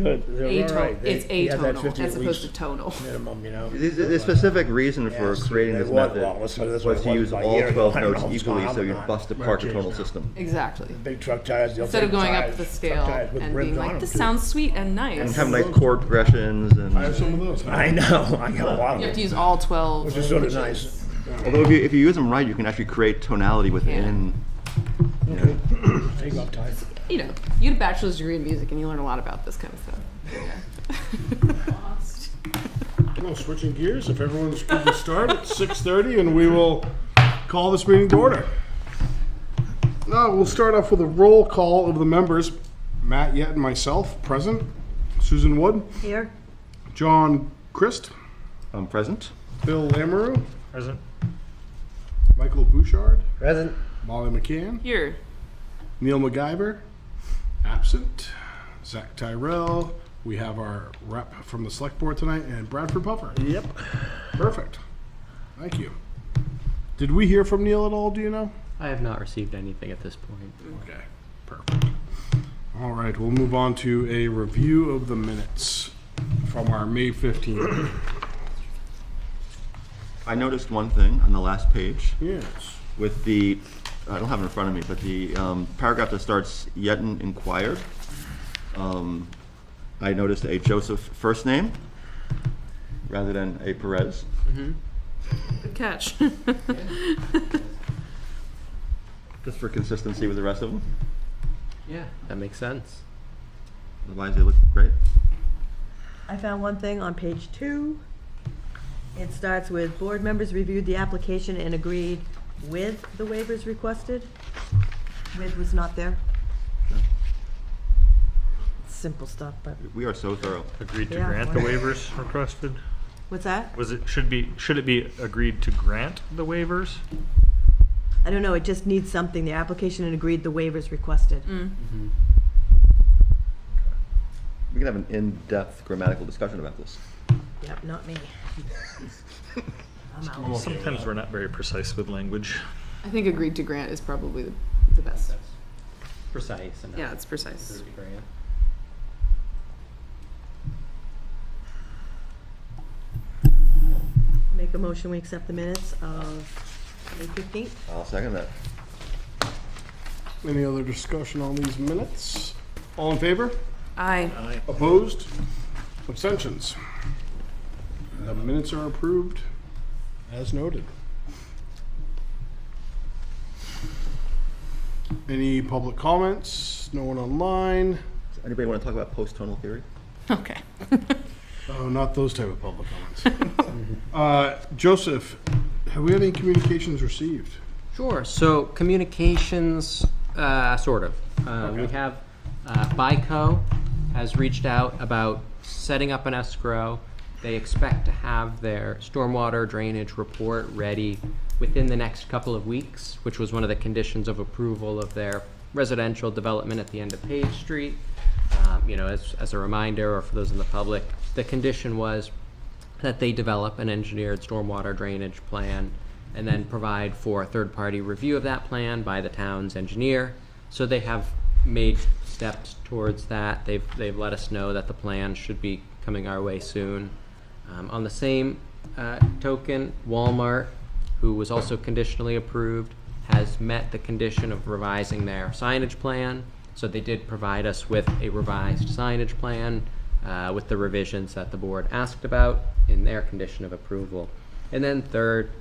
good. They're all right. It's Yeah, that atonal 50 as at opposed to least tonal. minimum, you know. The specific reason for Yes, creating they this want method one. So that's was what to it use was all about a 12 year ago. notes I don't know, equally it's so you'd gone. bust Where apart the it tonal is now. system. Exactly. Big truck tires. Instead of going up the scale and being like, this sounds sweet and nice. And have nice chord progressions. And I have some of those. I know. I got a lot of You have to them. use all 12. Which is sort of pitches. nice. although if you use them right, you can actually create tonality within. Okay. Take up time. You know, you get a bachelor's degree in music and you learn a lot about this kind of stuff. Yeah. Well, switching gears, if everyone's good to start at 6:30, and we will call this meeting to order. Now, we'll start off with a roll call of the members. Matt Yett and myself, present. Susan Wood. Here. John Christ. I'm present. Bill Lamoureux. Present. Michael Bouchard. Present. Molly McCann. Here. Neil MacGyver. Absent. Zach Tyrell. We have our rep from the select board tonight, and Bradford Puffer. Yep. Perfect. Thank you. Did we hear from Neil at all, do you know? I have not received anything at this point. Okay, perfect. All right, we'll move on to a review of the minutes from our May 15th. I noticed one thing on the last page Yes. with the, I don't have it in front of me, but the paragraph that starts Yeton inquired. I noticed a Joseph first name rather than a Perez. Good catch. Just for consistency with the rest of them. Yeah, that makes sense. Otherwise, they look great. I found one thing on page 2. It starts with board members reviewed the application and agreed with the waivers requested. With was not there. Simple stuff, but We are so thorough. Agreed to Yeah, grant the why- waivers requested. what's that? Should it be agreed to grant the waivers? I don't know, it just needs something. The application and agreed the waivers requested. We can have an in-depth grammatical discussion about this. Yep, not me. I'm out. Okay, Sometimes we're not very precise with language. I think agreed to grant is probably the best. Precise enough. Yeah, it's precise. Make a motion, we accept the minutes of May 15th. I'll second that. Any other discussion on these minutes? All in favor? Aye. Opposed? Abstentions? The minutes are approved as noted. Any public comments? No one online? Does anybody want to talk about post-tonal theory? Okay. Oh, not those type of public comments. Joseph, have we had any communications received? Sure. So communications, sort of. We have BICO has reached out about setting up an escrow. They expect to have their stormwater drainage report ready within the next couple of weeks, which was one of the conditions of approval of their residential development at the end of Page Street. As a reminder, or for those in the public, the condition was that they develop an engineered stormwater drainage plan and then provide for a third-party review of that plan by the town's engineer. So they have made steps towards that. They've let us know that the plan should be coming our way soon. On the same token, Walmart, who was also conditionally approved, has met the condition of revising their signage plan. So they did provide us with a revised signage plan with the revisions that the board asked about in their condition of approval. And then third,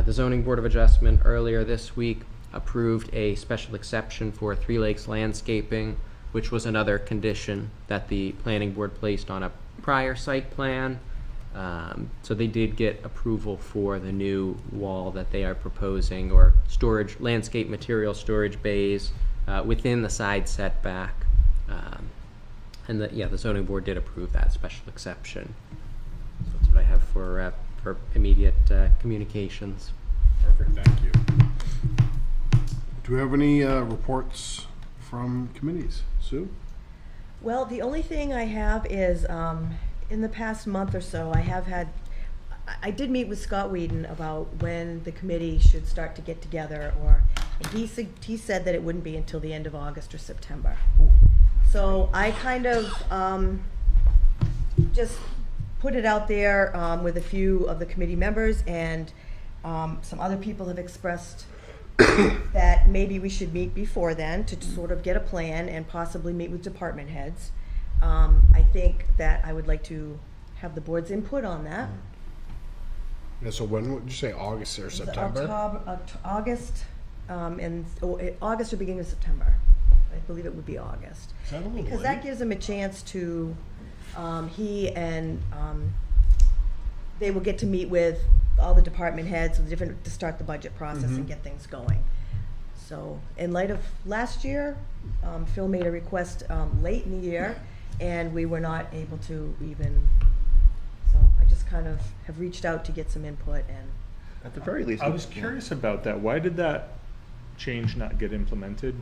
the Zoning Board of Adjustment earlier this week approved a special exception for Three Lakes Landscaping, which was another condition that the planning board placed on a prior site plan. So they did get approval for the new wall that they are proposing, or storage, landscape material storage bays within the side setback. And the zoning board did approve that special exception. So that's what I have for immediate communications. Perfect, thank you. Do we have any reports from committees? Sue? Well, the only thing I have is, in the past month or so, I did meet with Scott Whedon about when the committee should start to get together, and he said that it wouldn't be until the end of August or September. So I kind of just put it out there with a few of the committee members, and some other people have expressed that maybe we should meet before then to sort of get a plan and possibly meet with department heads. I think that I would like to have the board's input on that. Yeah, so when would you say, August or September? August, August or beginning of September. I believe it would be August. Is that a little Because late? that gives him a chance to, he and they will get to meet with all the department heads to start the budget process and get things going. So in light of last year, Phil made a request late in the year, and we were not able to even, so I just kind of have reached out to get some input, and At the very least. I was curious about that. Why did that change not get implemented?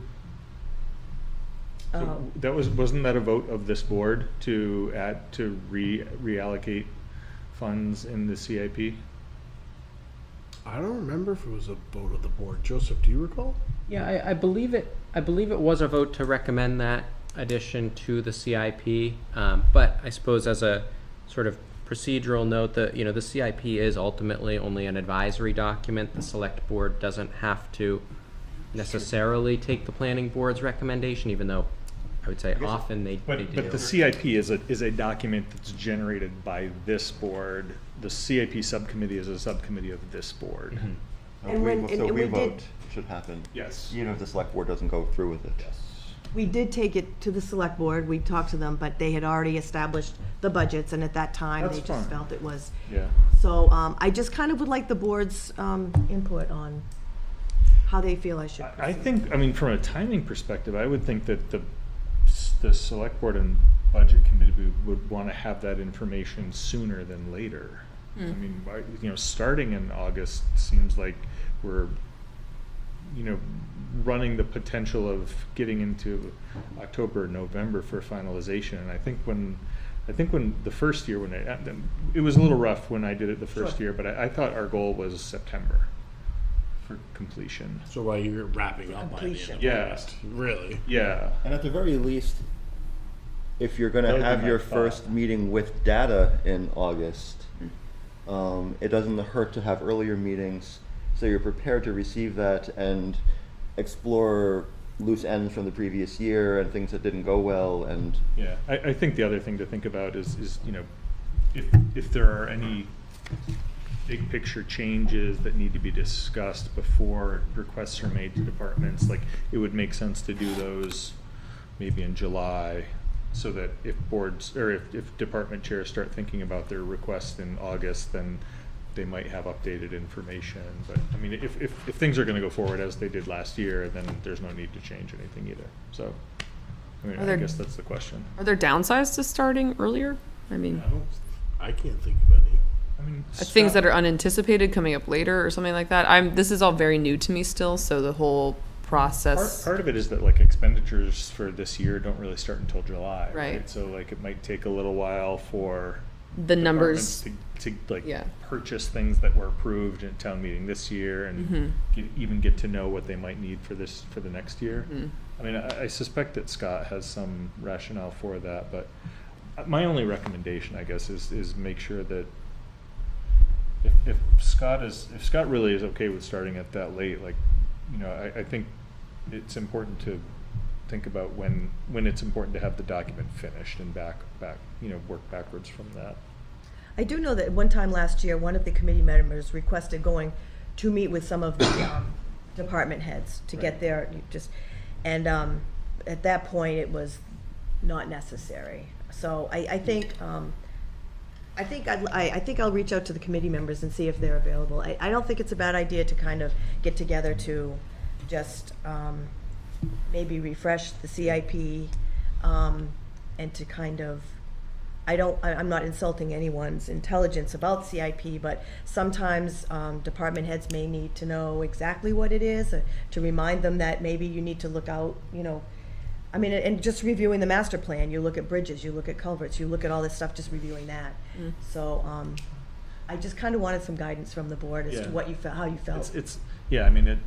So wasn't that a vote of this board to reallocate funds in the CIP? I don't remember if it was a vote of the board. Joseph, do you recall? Yeah, I believe it. I believe it was a vote to recommend that addition to the CIP. But I suppose as a sort of procedural note, that the CIP is ultimately only an advisory document. The select board doesn't have to necessarily take the planning board's recommendation, even though I would say often they do. But the CIP is a document that's generated by this board. The CIP subcommittee is a subcommittee of this board. And when- and we did- vote should happen. Yes. Even if the select board doesn't go through with it. Yes. we did take it to the select board. We talked to them, but they had already established the budgets, and at that time, That's they just fine. felt it was. Yeah. So I just kind of would like the board's input on how they feel I should I proceed. think, I mean, from a timing perspective, I would think that the select board and budget committee would want to have that information sooner than later. I mean, starting in August seems like we're, running the potential of getting into October, November for finalization. And I think when the first year, it was a little rough when I did it the first year, but I thought our goal was September for completion. So while you're wrapping up by the end Completion. of Yeah. August. Really? Yeah. And at the very least, if you're going That to would be have my your thought. first meeting with data in August, it doesn't hurt to have earlier meetings so you're prepared to receive that and explore loose ends from the previous year and things that didn't go well. And Yeah, I think the other thing to think about is if there are any big picture changes that need to be discussed before requests are made to departments, like it would make sense to do those maybe in July, so that if boards or if department chairs start thinking about their requests in August, then they might have updated information. But I mean, if things are going to go forward as they did last year, then there's no need to change anything either. So, I mean, Are I there- guess that's the question. Are there downsides to starting earlier? I mean, I can't think of any. I mean, things that are unanticipated coming up later or something like that. This is all very new to me still, so the whole process. Part of it is that like expenditures for this year don't really start until July, Right. So like it might take a little while for The numbers. departments to like Yeah. purchase things that were approved in town meeting this year and even get to know what they might need for the next year. I mean, I suspect that Scott has some rationale for that, but my only recommendation, I guess, is make sure that if Scott really is okay with starting at that late, like, I think it's important to think about when it's important to have the document finished and back work backwards from that. I do know that one time last year, one of the committee members requested going to meet with some of the department heads to get there, and at that point, it was not necessary. So I think I'll reach out to the committee members and see if they're available. I don't think it's a bad idea to kind of get together to just maybe refresh the CIP and to kind of, I'm not insulting anyone's intelligence about CIP, but sometimes department heads may need to know exactly what it is, to remind them that maybe you need to look out, I mean, and just reviewing the master plan, you look at bridges, you look at culverts, you look at all this stuff, just reviewing that. So I just kind of wanted some guidance from the board as to Yeah. what you felt, how you felt. It's yeah, I mean,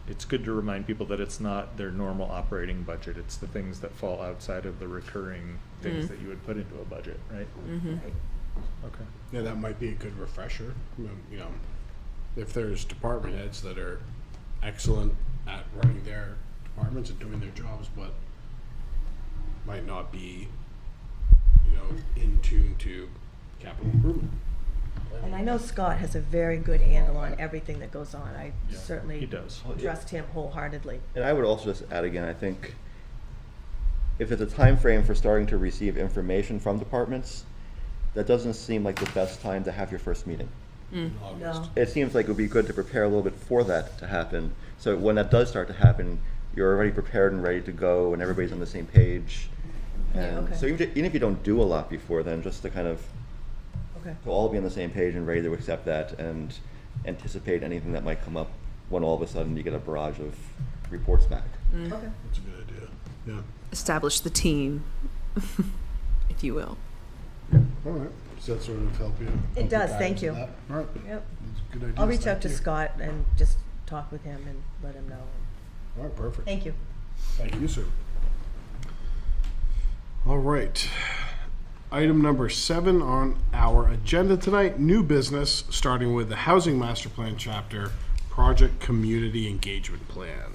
it's good to remind people that it's not their normal operating budget. It's the things that fall outside of the recurring things that you would put into a budget, right? Okay. Yeah, that might be a good refresher. You know, if there's department heads that are excellent at running their departments and doing their jobs, but might not be, you know, in tune to capital improvement. And I know Scott has a very good handle on everything that goes on. I Yeah, certainly he does. trust him wholeheartedly. And I would also just add again, I think if it's a time frame for starting to receive information from departments, that doesn't seem like the best time to have your first meeting. In August. No. It seems like it would be good to prepare a little bit for that to happen. So when that does start to happen, you're already prepared and ready to go and everybody's on the same page. Yeah, And okay. so even if you don't do a lot before then, just to kind of Okay. to all be on the same page and ready to accept that and anticipate anything that might come up when all of a sudden you get a barrage of reports back. Okay. That's a good idea. Yeah. Establish the team, if you will. All right. Does that sort of help you? It does, thank you. All right. Yep. That's good idea. I'll reach out to Scott and just talk with him and let him know. All right, perfect. Thank you. Thank you, sir. All right. Item number 7 on our agenda tonight, new business, starting with the Housing Master Plan Chapter, Project Community Engagement Plan.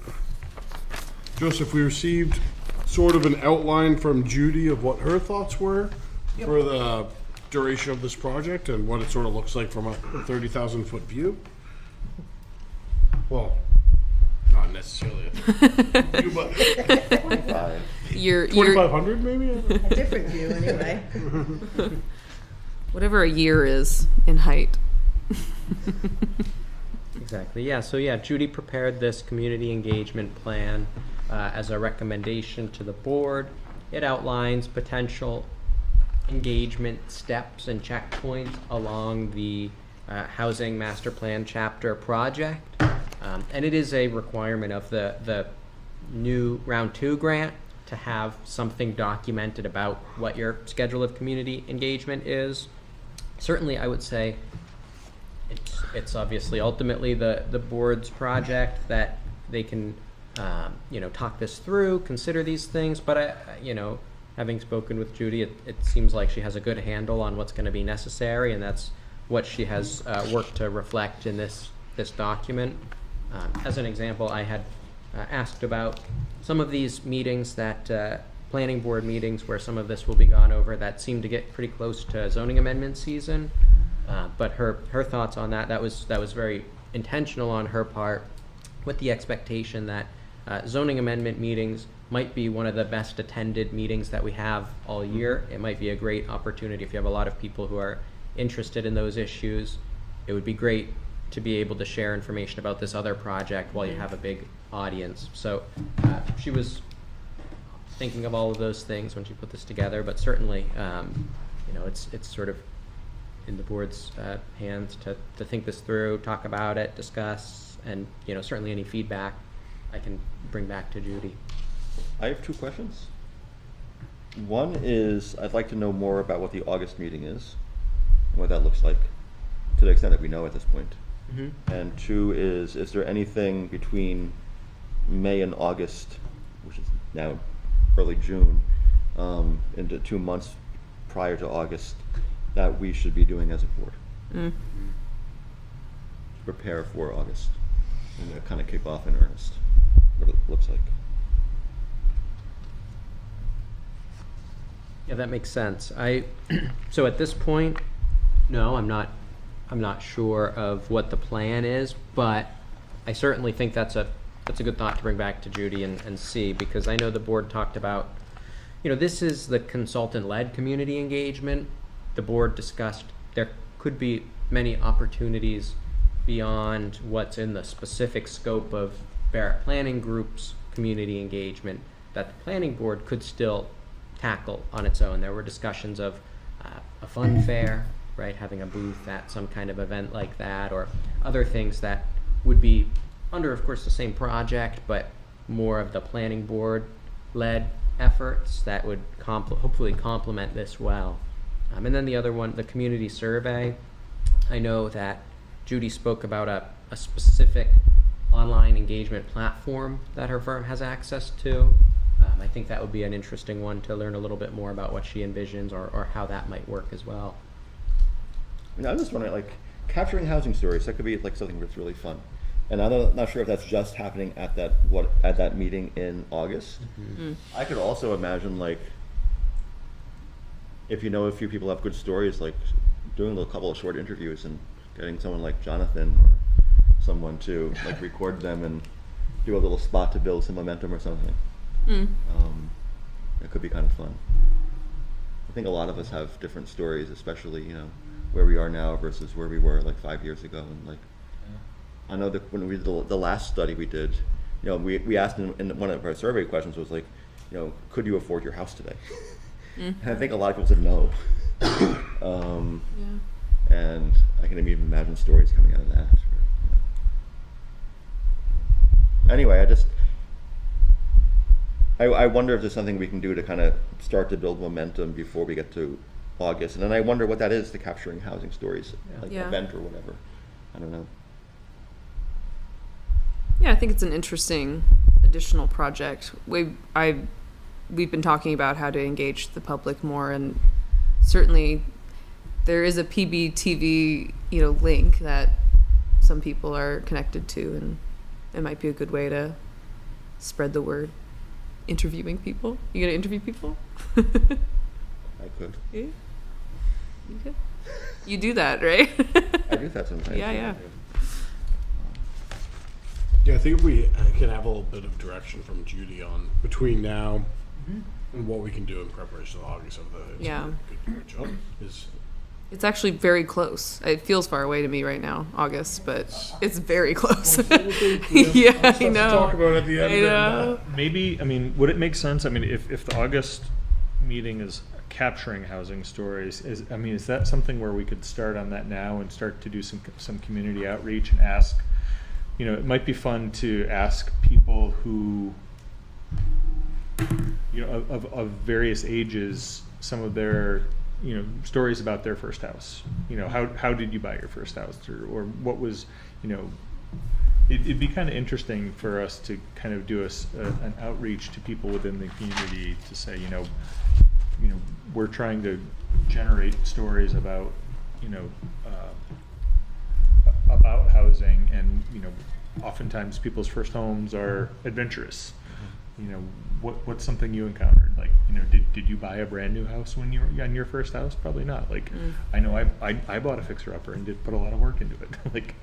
Joseph, we received sort of an outline from Judy of what her thoughts were for the duration of this project and what it sort of looks like from a 30,000-foot view. Well, not necessarily a view, but You're 2,500 maybe? A different view, anyway. whatever a year is in height. Exactly. Yeah. So yeah, Judy prepared this community engagement plan as a recommendation to the board. It outlines potential engagement steps and checkpoints along the housing master plan chapter project, and it is a requirement of the new round 2 grant to have something documented about what your schedule of community engagement is. Certainly, I would say it's obviously ultimately the board's project that they can talk this through, consider these things. But having spoken with Judy, it seems like she has a good handle on what's going to be necessary, and that's what she has worked to reflect in this document. As an example, I had asked about some of these meetings that planning board meetings where some of this will be gone over that seem to get pretty close to zoning amendment season. But her thoughts on that was very intentional on her part, with the expectation that zoning amendment meetings might be one of the best attended meetings that we have all year. It might be a great opportunity if you have a lot of people who are interested in those issues. It would be great to be able to share information about this other project while you have a big audience. So she was thinking of all of those things when she put this together, but certainly it's sort of in the board's hands to think this through, talk about it, discuss, and certainly any feedback I can bring back to Judy. I have 2 questions. One is I'd like to know more about what the August meeting is and what that looks like, to the extent that we know at this point. And 2 is there anything between May and August, which is now early June, into 2 months prior to August, that we should be doing as a board to prepare for August and to kind of kick off in earnest what it looks like? Yeah, that makes sense. So at this point, no, I'm not sure of what the plan is, but I certainly think that's a good thought to bring back to Judy and see, because I know the board talked about, this is the consultant-led community engagement. The board discussed there could be many opportunities beyond what's in the specific scope of Barrett Planning Group's community engagement that the planning board could still tackle on its own. There were discussions of a fun fair, right, having a booth at some kind of event like that, or other things that would be under, of course, the same project, but more of the planning board led efforts that would hopefully complement this well. And then the other one, the community survey. I know that Judy spoke about a specific online engagement platform that her firm has access to. I think that would be an interesting one to learn a little bit more about what she envisions or how that might work as well. And I'm just wondering, like, capturing housing stories, that could be like something that's really fun. And I'm not sure if that's just happening at that meeting in August. I could also imagine, like, if you know a few people have good stories, like doing a couple of short interviews and getting someone like Jonathan or someone to like record them and do a little spot to build some momentum or something. It could be kind of fun. I think a lot of us have different stories, especially, you know, where we are now versus where we were like 5 years ago. And like, I know that when we did the last study we did, you know, we asked in one of our survey questions was like, you know, could you afford your house today? And I think a lot of people said no. And I can even imagine stories coming out of that. Anyway, I wonder if there's something we can do to kind of start to build momentum before we get to August. And then I wonder what that is, the capturing housing stories, like event or whatever. I don't know. Yeah, I think it's an interesting additional project. We've been talking about how to engage the public more, and certainly there is a PBTV, you know, link that some people are connected to, and it might be a good way to spread the word. Interviewing people. You gonna interview people? I could. Yeah. You could. You do that, right? I do that sometimes. Yeah. Yeah, I think if we can have a little bit of direction from Judy on between now and what we can do in preparation of August of the good job is. It's actually very close. It feels far away to me right now, August, but it's very close. Yeah, I know. Talk about at the end. I know. Maybe, I mean, would it make sense? I mean, if the August meeting is capturing housing stories, is that something where we could start on that now and start to do some community outreach and ask, you know, it might be fun to ask people who, you know, of various ages, some of their, you know, stories about their first house. You know, how did you buy your first house, or what was, you know, it'd be kind of interesting for us to kind of do an outreach to people within the community to say, you know, we're trying to generate stories about, you know, about housing, and, you know, oftentimes people's first homes are adventurous. You know, what's something you encountered? Like, you know, did you buy a brand new house when you were on your first house? Probably not. Like, I know I bought a fixer-upper and did put a lot of work into it. Like,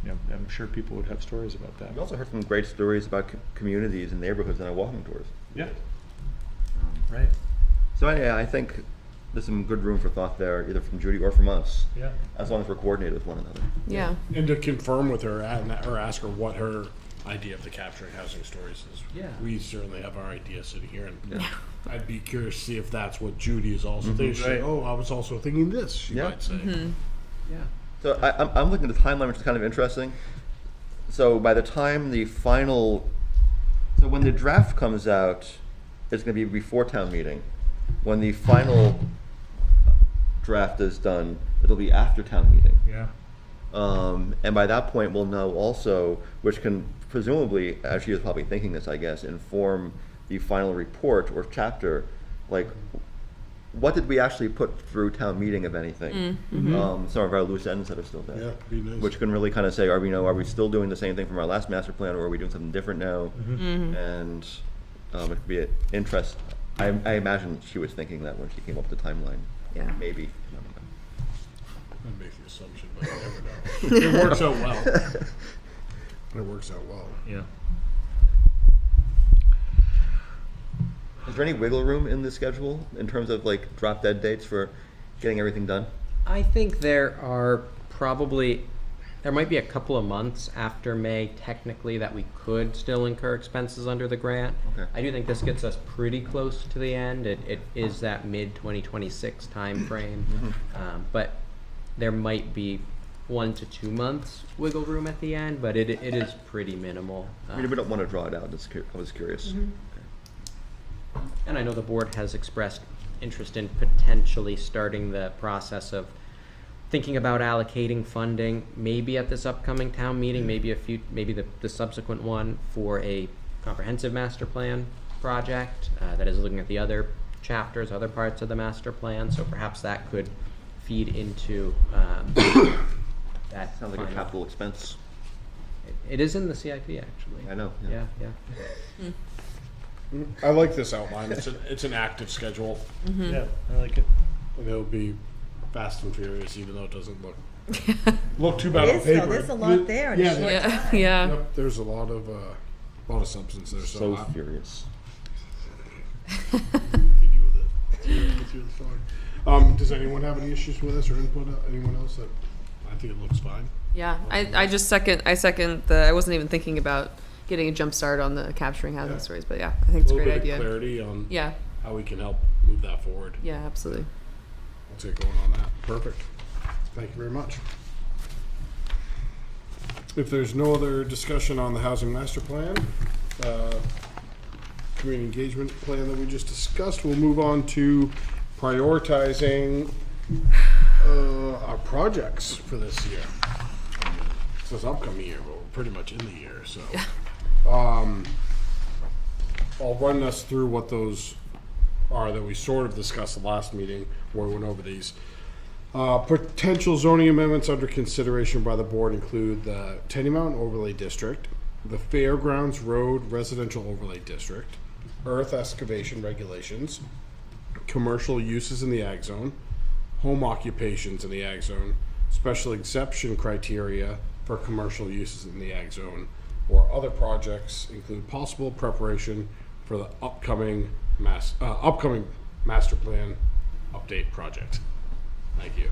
you know, I'm sure people would have stories about that. We also heard some great stories about communities and neighborhoods in our walking tours. Yeah. Right. So yeah, I think there's some good room for thought there, either from Judy or from us. Yeah. As long as we're coordinated with one another. Yeah. And to confirm with her or ask her what her idea of the capturing housing stories is. Yeah. We certainly have our idea sitting here, and I'd be curious to see if that's what Judy is also thinking. She'd say, Right. oh, I was also thinking this, she Yeah. might say. Yeah. So I'm looking at the timeline, which is kind of interesting. So by the time when the draft comes out, it's going to be before town meeting. When the final draft is done, it'll be after town meeting. Yeah. And by that point, we'll know also, which can presumably, as she is probably thinking this, I guess, inform the final report or chapter, like, what did we actually put through town meeting, if anything? Some of our loose ends that are still there. Yeah, it'd be nice. Which can really kind of say, are we still doing the same thing from our last master plan, or are we doing something different now? And it could be an interest. I imagine she was thinking that when she came up with the timeline. Yeah. Maybe. I'd make the assumption, but you never know. It works out well. It works out well. Yeah. Is there any wiggle room in the schedule in terms of like drop dead dates for getting everything done? I think there might be a couple of months after May technically that we could still incur expenses under the grant. Okay. I do think this gets us pretty close to the end. It is that mid-2026 time frame. But there might be 1 to 2 months wiggle room at the end, but it is pretty minimal. We don't want to draw it out. I was curious. And I know the board has expressed interest in potentially starting the process of thinking about allocating funding, maybe at this upcoming town meeting, maybe the subsequent one for a comprehensive master plan project that is looking at the other chapters, other parts of the master plan. So perhaps that could feed into that. Sounds like a final- capital expense. It is in the CIP actually. I know. Yeah, yeah. I like this outline. It's an active schedule. Yeah, I like it. And it'll be fast and furious, even though it doesn't look too bad It on is, though. paper. There's a lot there in a Yeah, short Yeah, yeah. Yep, there's a lot of substance there. So So furious. continue with it. Continue with the story. Does anyone have any issues with this or input? Anyone else? That I think it looks fine. Yeah, I second I wasn't even thinking about getting a jump start on the capturing housing Yeah. stories, but yeah, I think it's A a little great bit idea. of clarity on Yeah, how we can help move that forward. yeah, absolutely. Let's get going on that. Perfect. Thank you very much. If there's no other discussion on the housing master plan, community engagement plan that we just discussed, we'll move on to prioritizing our projects for this year. It's this upcoming year, but we're pretty much in the year, so. I'll run us through what those are that we sort of discussed the last meeting where we went over these. Potential zoning amendments under consideration by the board include the Tenny Mountain Overlay District, the Fairgrounds Road Residential Overlay District, earth excavation regulations, commercial uses in the ag zone, home occupations in the ag zone, special exception criteria for commercial uses in the ag zone, or other projects include possible preparation for the upcoming master plan update project. Thank you.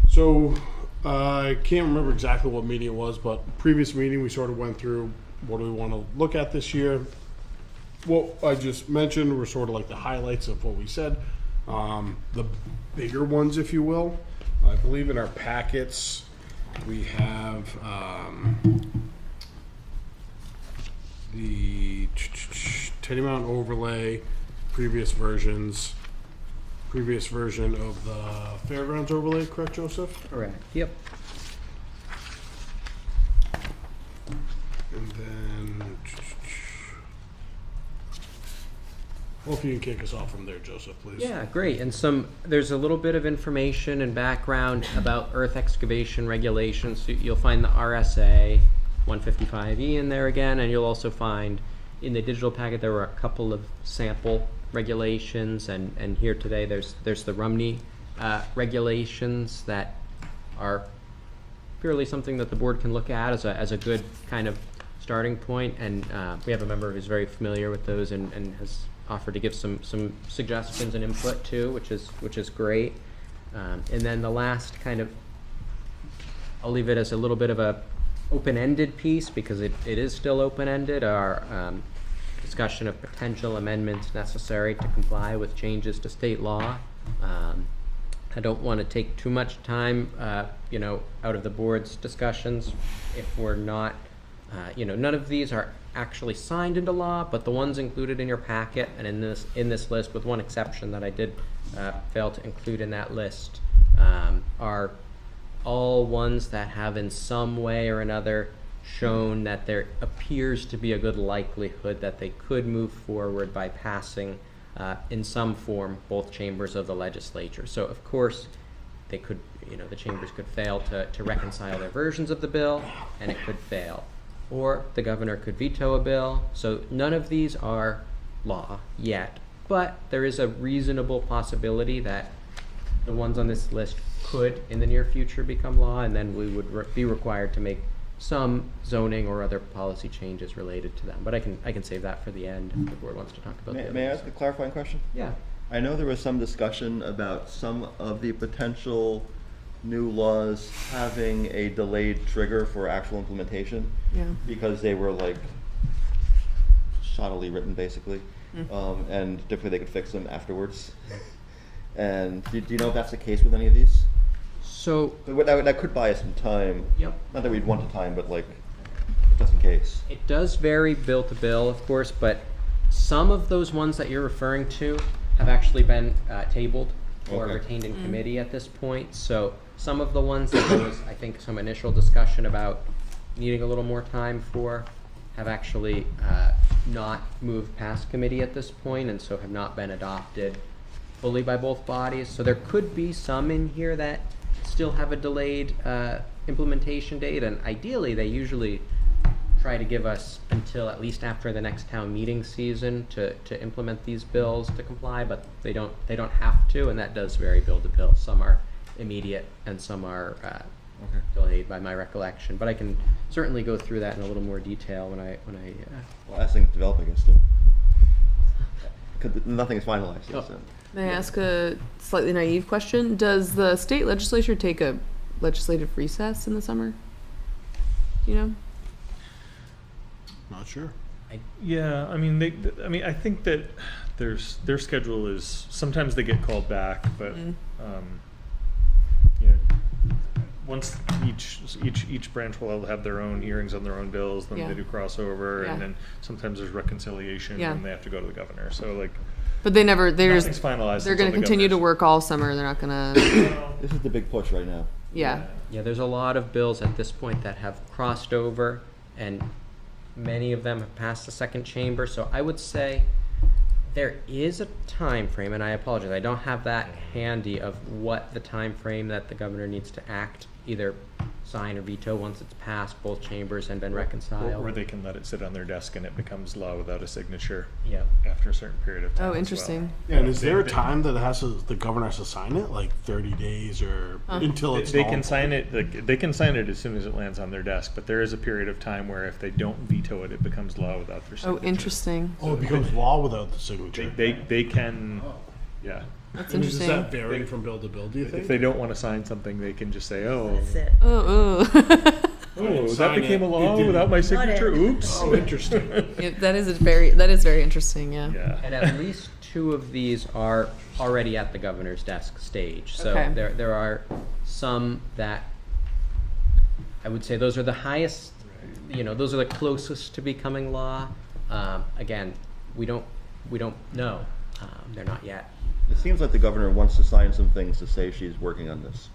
So I can't remember exactly what meeting it was, but previous meeting we sort of went through what do we want to look at this year. What I just mentioned were sort of like the highlights of what we said. The bigger ones, if you will. I believe in our packets we have the Teddy Mountain overlay, previous version of the Fairgrounds overlay, correct, Joseph? Correct. Yep. And then, well, if you can kick us off from there, Joseph, please. Yeah, great. And there's a little bit of information and background about earth excavation regulations. So you'll find the RSA 155E in there again, and you'll also find in the digital packet there were a couple of sample regulations, and here today there's the Rumney regulations that are purely something that the board can look at as a good kind of starting point. And we have a member who's very familiar with those and has offered to give some suggestions and input too, which is great. And then the last kind of, I'll leave it as a little bit of a open-ended piece because it is still open-ended, our discussion of potential amendments necessary to comply with changes to state law. I don't want to take too much time, out of the board's discussions if we're not, none of these are actually signed into law, but the ones included in your packet and in this list, with one exception that I did fail to include in that list, are all ones that have in some way or another shown that there appears to be a good likelihood that they could move forward by passing in some form both chambers of the legislature. So of course they could, the chambers could fail to reconcile their versions of the bill, and it could fail. Or the governor could veto a bill. So none of these are law yet, but there is a reasonable possibility that the ones on this list could in the near future become law, and then we would be required to make some zoning or other policy changes related to them. But I can save that for the end if the board wants to talk about that. May I ask a clarifying question? Yeah. I know there was some discussion about some of the potential new laws having a delayed trigger for actual implementation. Yeah. Because they were like shoddily written, basically, and typically they could fix them afterwards. And do you know if that's the case with any of these? So That could buy us some time. Yep. Not that we'd want the time, but like, just in case. it does vary bill to bill, of course, but some of those ones that you're referring to have actually been tabled or Okay. retained in committee at this point. So some of the ones that there was, I think, some initial discussion about needing a little more time for have actually not moved past committee at this point, and so have not been adopted fully by both bodies. So there could be some in here that still have a delayed implementation date, and ideally they usually try to give us until at least after the next town meeting season to implement these bills to comply, but they don't have to, and that does vary bill to bill. Some are immediate and some are delayed by my recollection, but I can certainly go through that in a little more detail when I Well, as things develop, I guess, too. Because nothing's finalized yet, Oh. so. May I ask a slightly naive question? Does the state legislature take a legislative recess in the summer? Do you know? Not sure. Yeah, I mean, I think that their schedule is, sometimes they get called back, but, yeah. Once each branch will have their own hearings on their own bills, then Yeah. they do crossover, Yeah. and then sometimes there's reconciliation, Yeah. and they have to go to the governor, so like, But they never. nothing's finalized. They're going to continue to work all summer. They're not going to. This is the big push right now. Yeah. Yeah, there's a lot of bills at this point that have crossed over, and many of them have passed the second chamber. So I would say there is a time frame, and I apologize, I don't have that handy of what the time frame that the governor needs to act, either sign or veto once it's passed both chambers and been reconciled. Or they can let it sit on their desk and it becomes law without a signature Yeah. after a certain period of time. Oh, as well. interesting. Yeah, and is there a time that the governor has to sign it, like 30 days or until it's They null can and sign it. They can sign it as soon as it lands on their desk, but there is a period of time where if they don't veto it, it becomes law without their signature. Oh, interesting. void? Oh, it becomes law without the signature. They can, yeah. That's I mean, does interesting. that vary from bill to bill, do you think? If they don't want to sign something, they can just say, "Oh, That's it. Oh, oh, that sign became it. a law It didn't. without my Not signature. it. Oops." Oh, interesting. yeah, that is very interesting. Yeah. Yeah. And at least two of these are already at the governor's desk stage. So Okay. there are some that I would say those are the highest, those are the closest to becoming law. Again, we don't know. They're not yet. It seems like the governor wants to sign some things to say she's working on this.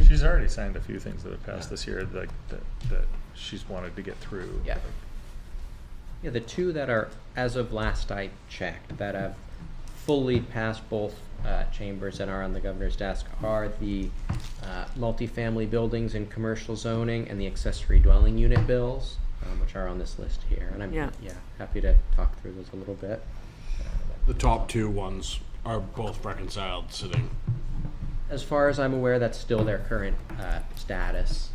She's already signed a few things that have passed this year, like that she's wanted to get through. Yeah. Yeah, the two that are, as of last I checked, that have fully passed both chambers and are on the governor's desk are the multifamily buildings and commercial zoning and the accessory dwelling unit bills, which are on this list here. And I'm happy to talk through those a little bit. The top two ones are both reconciled sitting. As far as I'm aware, that's still their current status.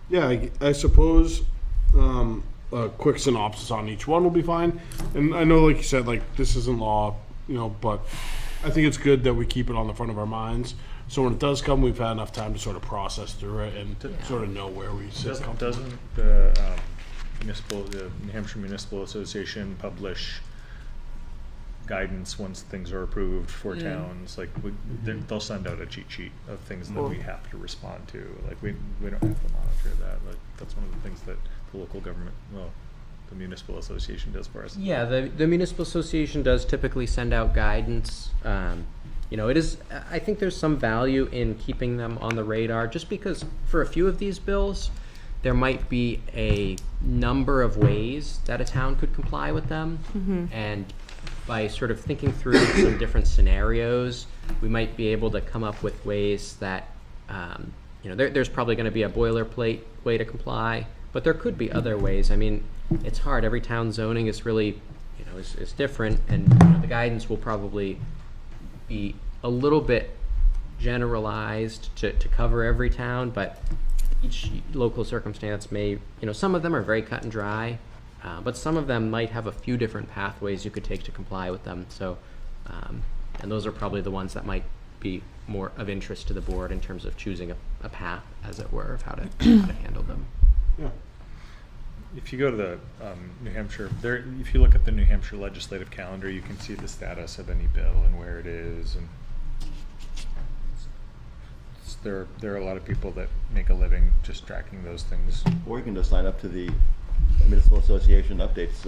Yeah, I suppose a quick synopsis on each one will be fine. And I know, like you said, like this isn't law, but I think it's good that we keep it on the front of our minds. So when it does come, we've had enough time to sort of process through it and sort of know where we sit. Doesn't the New Hampshire Municipal Association publish guidance once things are approved for towns? Like they'll send out a cheat sheet of things that we have to respond to. Like we don't have to monitor that. Like that's one of the things that the local government, the municipal association does for us. Yeah, the municipal association does typically send out guidance. It is. I think there's some value in keeping them on the radar, just because for a few of these bills, there might be a number of ways that a town could comply with them, and by sort of thinking through some different scenarios, we might be able to come up with ways that, there's probably going to be a boilerplate way to comply, but there could be other ways. I mean, it's hard. Every town zoning is really, is different, and the guidance will probably be a little bit generalized to cover every town, but each local circumstance may, some of them are very cut and dry, but some of them might have a few different pathways you could take to comply with them. So, and those are probably the ones that might be more of interest to the board in terms of choosing a path, as it were, of how to handle them. Yeah. If you go to the New Hampshire, if you look at the New Hampshire legislative calendar, you can see the status of any bill and where it is. And there are a lot of people that make a living just tracking those things. Or you can just sign up to the municipal association updates.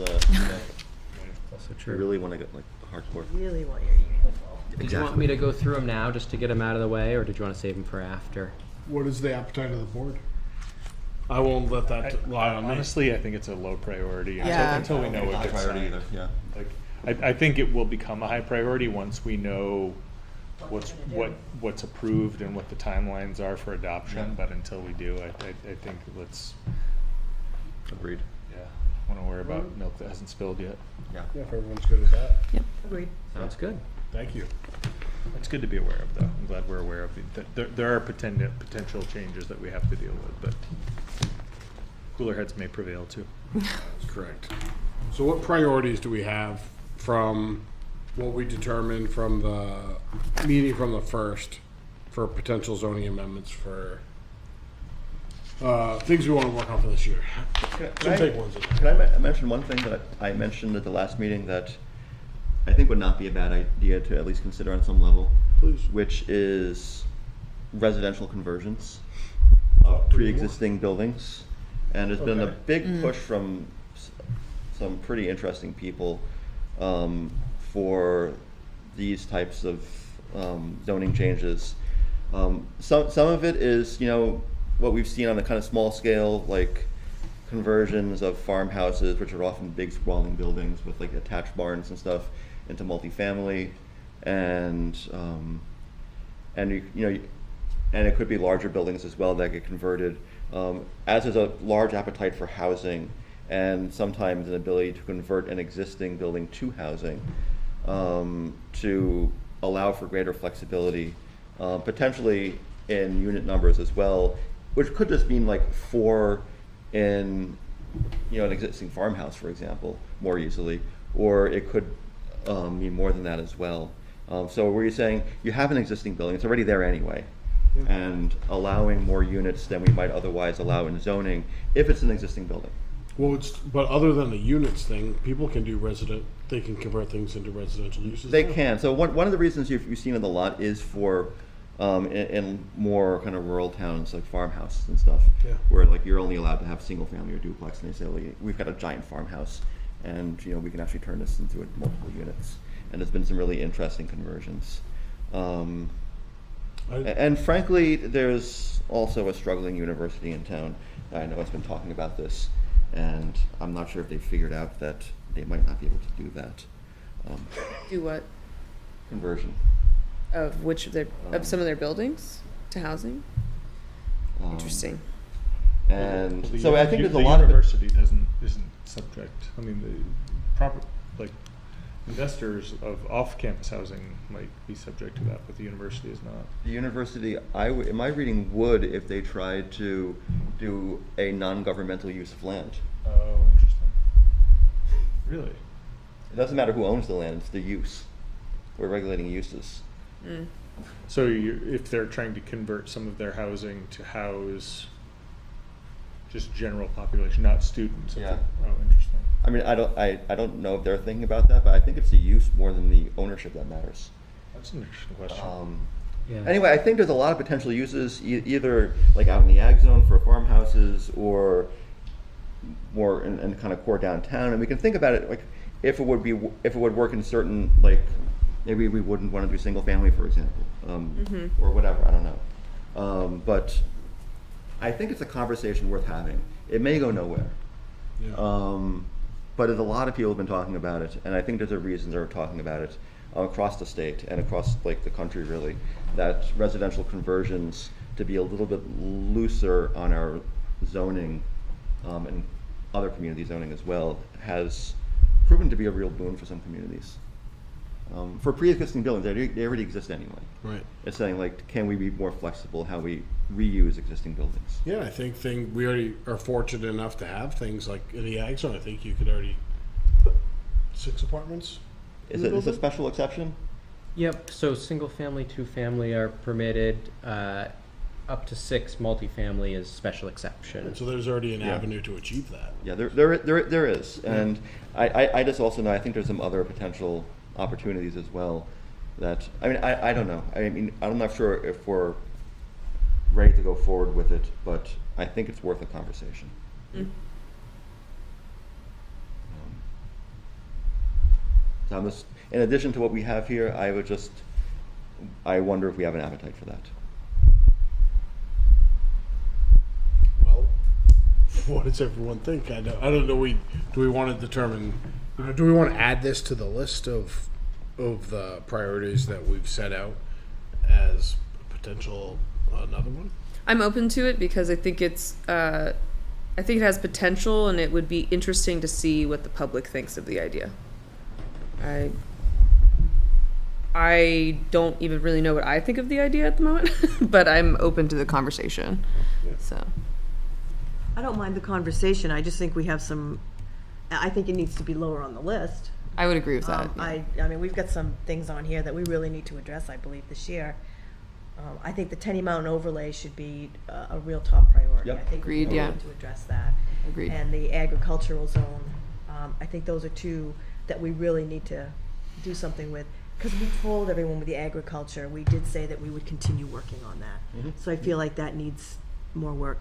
Also If you really want to get like hardcore. Really want your email full. Did you want me to go through them now just to get them out of the way, or did you want to save them for after? What is the appetite of the board? I won't let that lie on me. Honestly, I think it's a low priority Yeah. until we know what High gets priority signed. either, yeah. Like, I think it will become a high priority once we know what's approved and what the timelines are for adoption. Yeah. But until we do, I think let's, Agreed. yeah, want to worry about milk that hasn't spilled yet. Yeah. Yeah, if everyone's good with that. Agreed. Sounds good. Thank you. It's good to be aware of, though. I'm glad we're aware of that. There are potential changes that we have to deal with, but cooler heads may prevail too. That's correct. So what priorities do we have from what we determined from the meeting from the first for potential zoning amendments for things we want to work on for this year? Some take ones. Can I mention one thing that I mentioned at the last meeting that I think would not be a bad idea to at least consider on some level? Please. Which is residential conversions of pre-existing buildings. And there's been a big push from some pretty interesting people for these types of zoning changes. Some of it is, what we've seen on the kind of small scale, like conversions of farmhouses, which are often big sprawling buildings with like attached barns and stuff, into multifamily, and it could be larger buildings as well that get converted. As there's a large appetite for housing, and sometimes an ability to convert an existing building to housing, to allow for greater flexibility, potentially in unit numbers as well, which could just mean like 4 in an existing farmhouse, for example, more easily, or it could mean more than that as well. So where you're saying you have an existing building, it's already there anyway, and allowing more units than we might otherwise allow in zoning if it's an existing building. Well, but other than the units thing, people can do they can convert things into residential uses. They now. can. So one of the reasons you've seen it a lot is for in more kind of rural towns like farmhouses and stuff, where like you're only allowed to have single family or duplex, and they say, well, we've got a giant farmhouse, and we can actually turn this into multiple units. And there's been some really interesting conversions. And frankly, there's also a struggling university in town. I know has been talking about this, and I'm not sure if they've figured out that they might not be able to do that. Do what? Conversion. Of which of some of their buildings to housing? Interesting. And Well, so I think there's a the lot of university isn't subject. I mean, the investors of off-campus housing might be subject to that, but the university is not. the university. In my reading, would if they tried to do a non-governmental use of land. Oh, interesting. Really? It doesn't matter who owns the land; it's the use. We're regulating uses. So if they're trying to convert some of their housing to house just general population, not students. Yeah. Oh, interesting. I mean, I don't know if they're thinking about that, but I think it's the use more than the ownership that matters. That's an interesting question. Yeah. Anyway, I think there's a lot of potential uses, either like out in the ag zone for farmhouses, or more in kind of core downtown. And we can think about it like if it would work in certain, like maybe we wouldn't want to do single family, for example, or whatever. I don't know, but I think it's a conversation worth having. It may go nowhere. But there's a lot of people have been talking about it, and I think there's a reason they're talking about it across the state and across like the country, really, that residential conversions to be a little bit looser on our zoning and other community zoning as well has proven to be a real boon for some communities. For pre-existing buildings, they already exist anyway. Right. It's saying like, can we be more flexible how we reuse existing buildings? Yeah, I think we already are fortunate enough to have things like in the ag zone. I think you could already put 6 apartments. Is it a special exception? Yep, so single family, 2-family are permitted, up to 6 multifamily is special exception. And so there's already an avenue to achieve that. Yeah, there is, and I just also know I think there's some other potential opportunities as well. That I don't know. I mean, I'm not sure if we're ready to go forward with it, but I think it's worth a conversation. to have this, in addition to what we have here, I wonder if we have an appetite for that. Well, what does everyone think? I don't know. Do we want to determine? Do we want to add this to the list of the priorities that we've set out as potential another one? I'm open to it because I think it has potential, and it would be interesting to see what the public thinks of the idea. I don't even really know what I think of the idea at the moment, but I'm open to the conversation. So I don't mind the conversation, I just think we have I think it needs to be lower on the list. I would agree with that. I mean, we've got some things on here that we really need to address, I believe, this year. I think the Tenny Mountain overlay should be a real top priority. Yep. I think we Agreed, really yeah. need to address that. Agreed. And the agricultural zone, I think those are two that we really need to do something with. Because we told everyone with the agriculture, we did say that we would continue working on that. So I feel like that needs more work.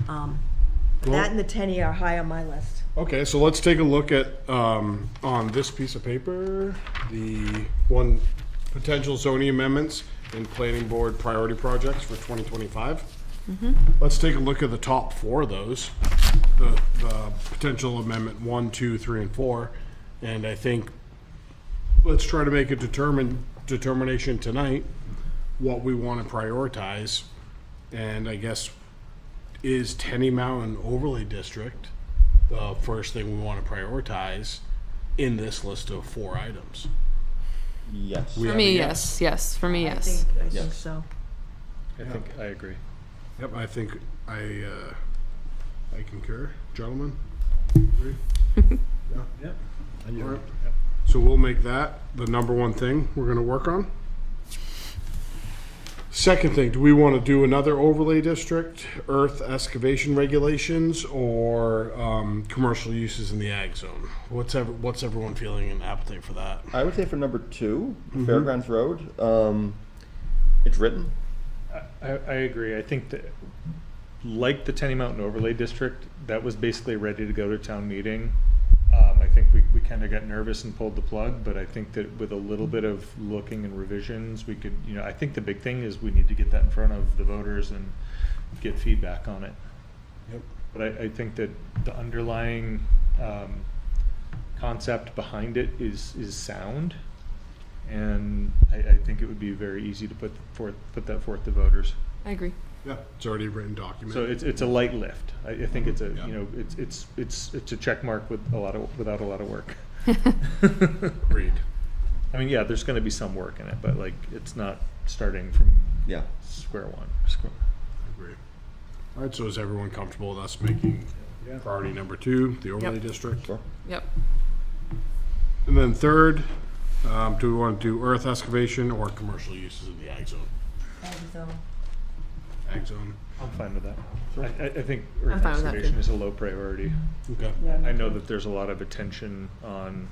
That and the Tenny are high on my list. Okay, so let's take a look at on this piece of paper the one potential zoning amendments and planning board priority projects for 2025. Let's take a look at the top 4 of those, the potential amendment 1, 2, 3, and 4, and I think let's try to make a determination tonight what we want to prioritize, and I guess is Tenny Mountain Overlay District the first thing we want to prioritize in this list of 4 items? Yes. We For have me, a yes. For me, yes. I think Yes. so. I think I agree. Yep, I think I concur, gentlemen. Agree? Yep. I do. All right. So we'll make that the number 1 thing we're going to work on. Second thing, do we want to do another overlay district, earth excavation regulations, or commercial uses in the ag zone? What's everyone feeling an appetite for that? I would say for number 2, Fairgrounds Road, it's written. I agree. I think that, like the Tenny Mountain Overlay District, that was basically ready to go to town meeting. I think we kind of got nervous and pulled the plug, but I think that with a little bit of looking and revisions, we could, I think the big thing is we need to get that in front of the voters and get feedback on it. Yep. But I think that the underlying concept behind it is sound, and I think it would be very easy to put that forth to voters. I agree. Yeah, it's already a written document. So it's a light lift. I think it's a Yeah. it's a check mark without a lot of work. Agreed. I mean, yeah, there's going to be some work in it, but like it's not starting from Yeah. square one. Agree. All right, so is everyone comfortable with us making priority number 2, the overlay Yep. district? Sure. Yep. And then third, do we want to do earth excavation or commercial uses in the ag zone? Ag zone. Ag zone. I'm fine with that. I think I'm earth fine with that, excavation too. is a low priority. Okay. I know that there's a lot of attention on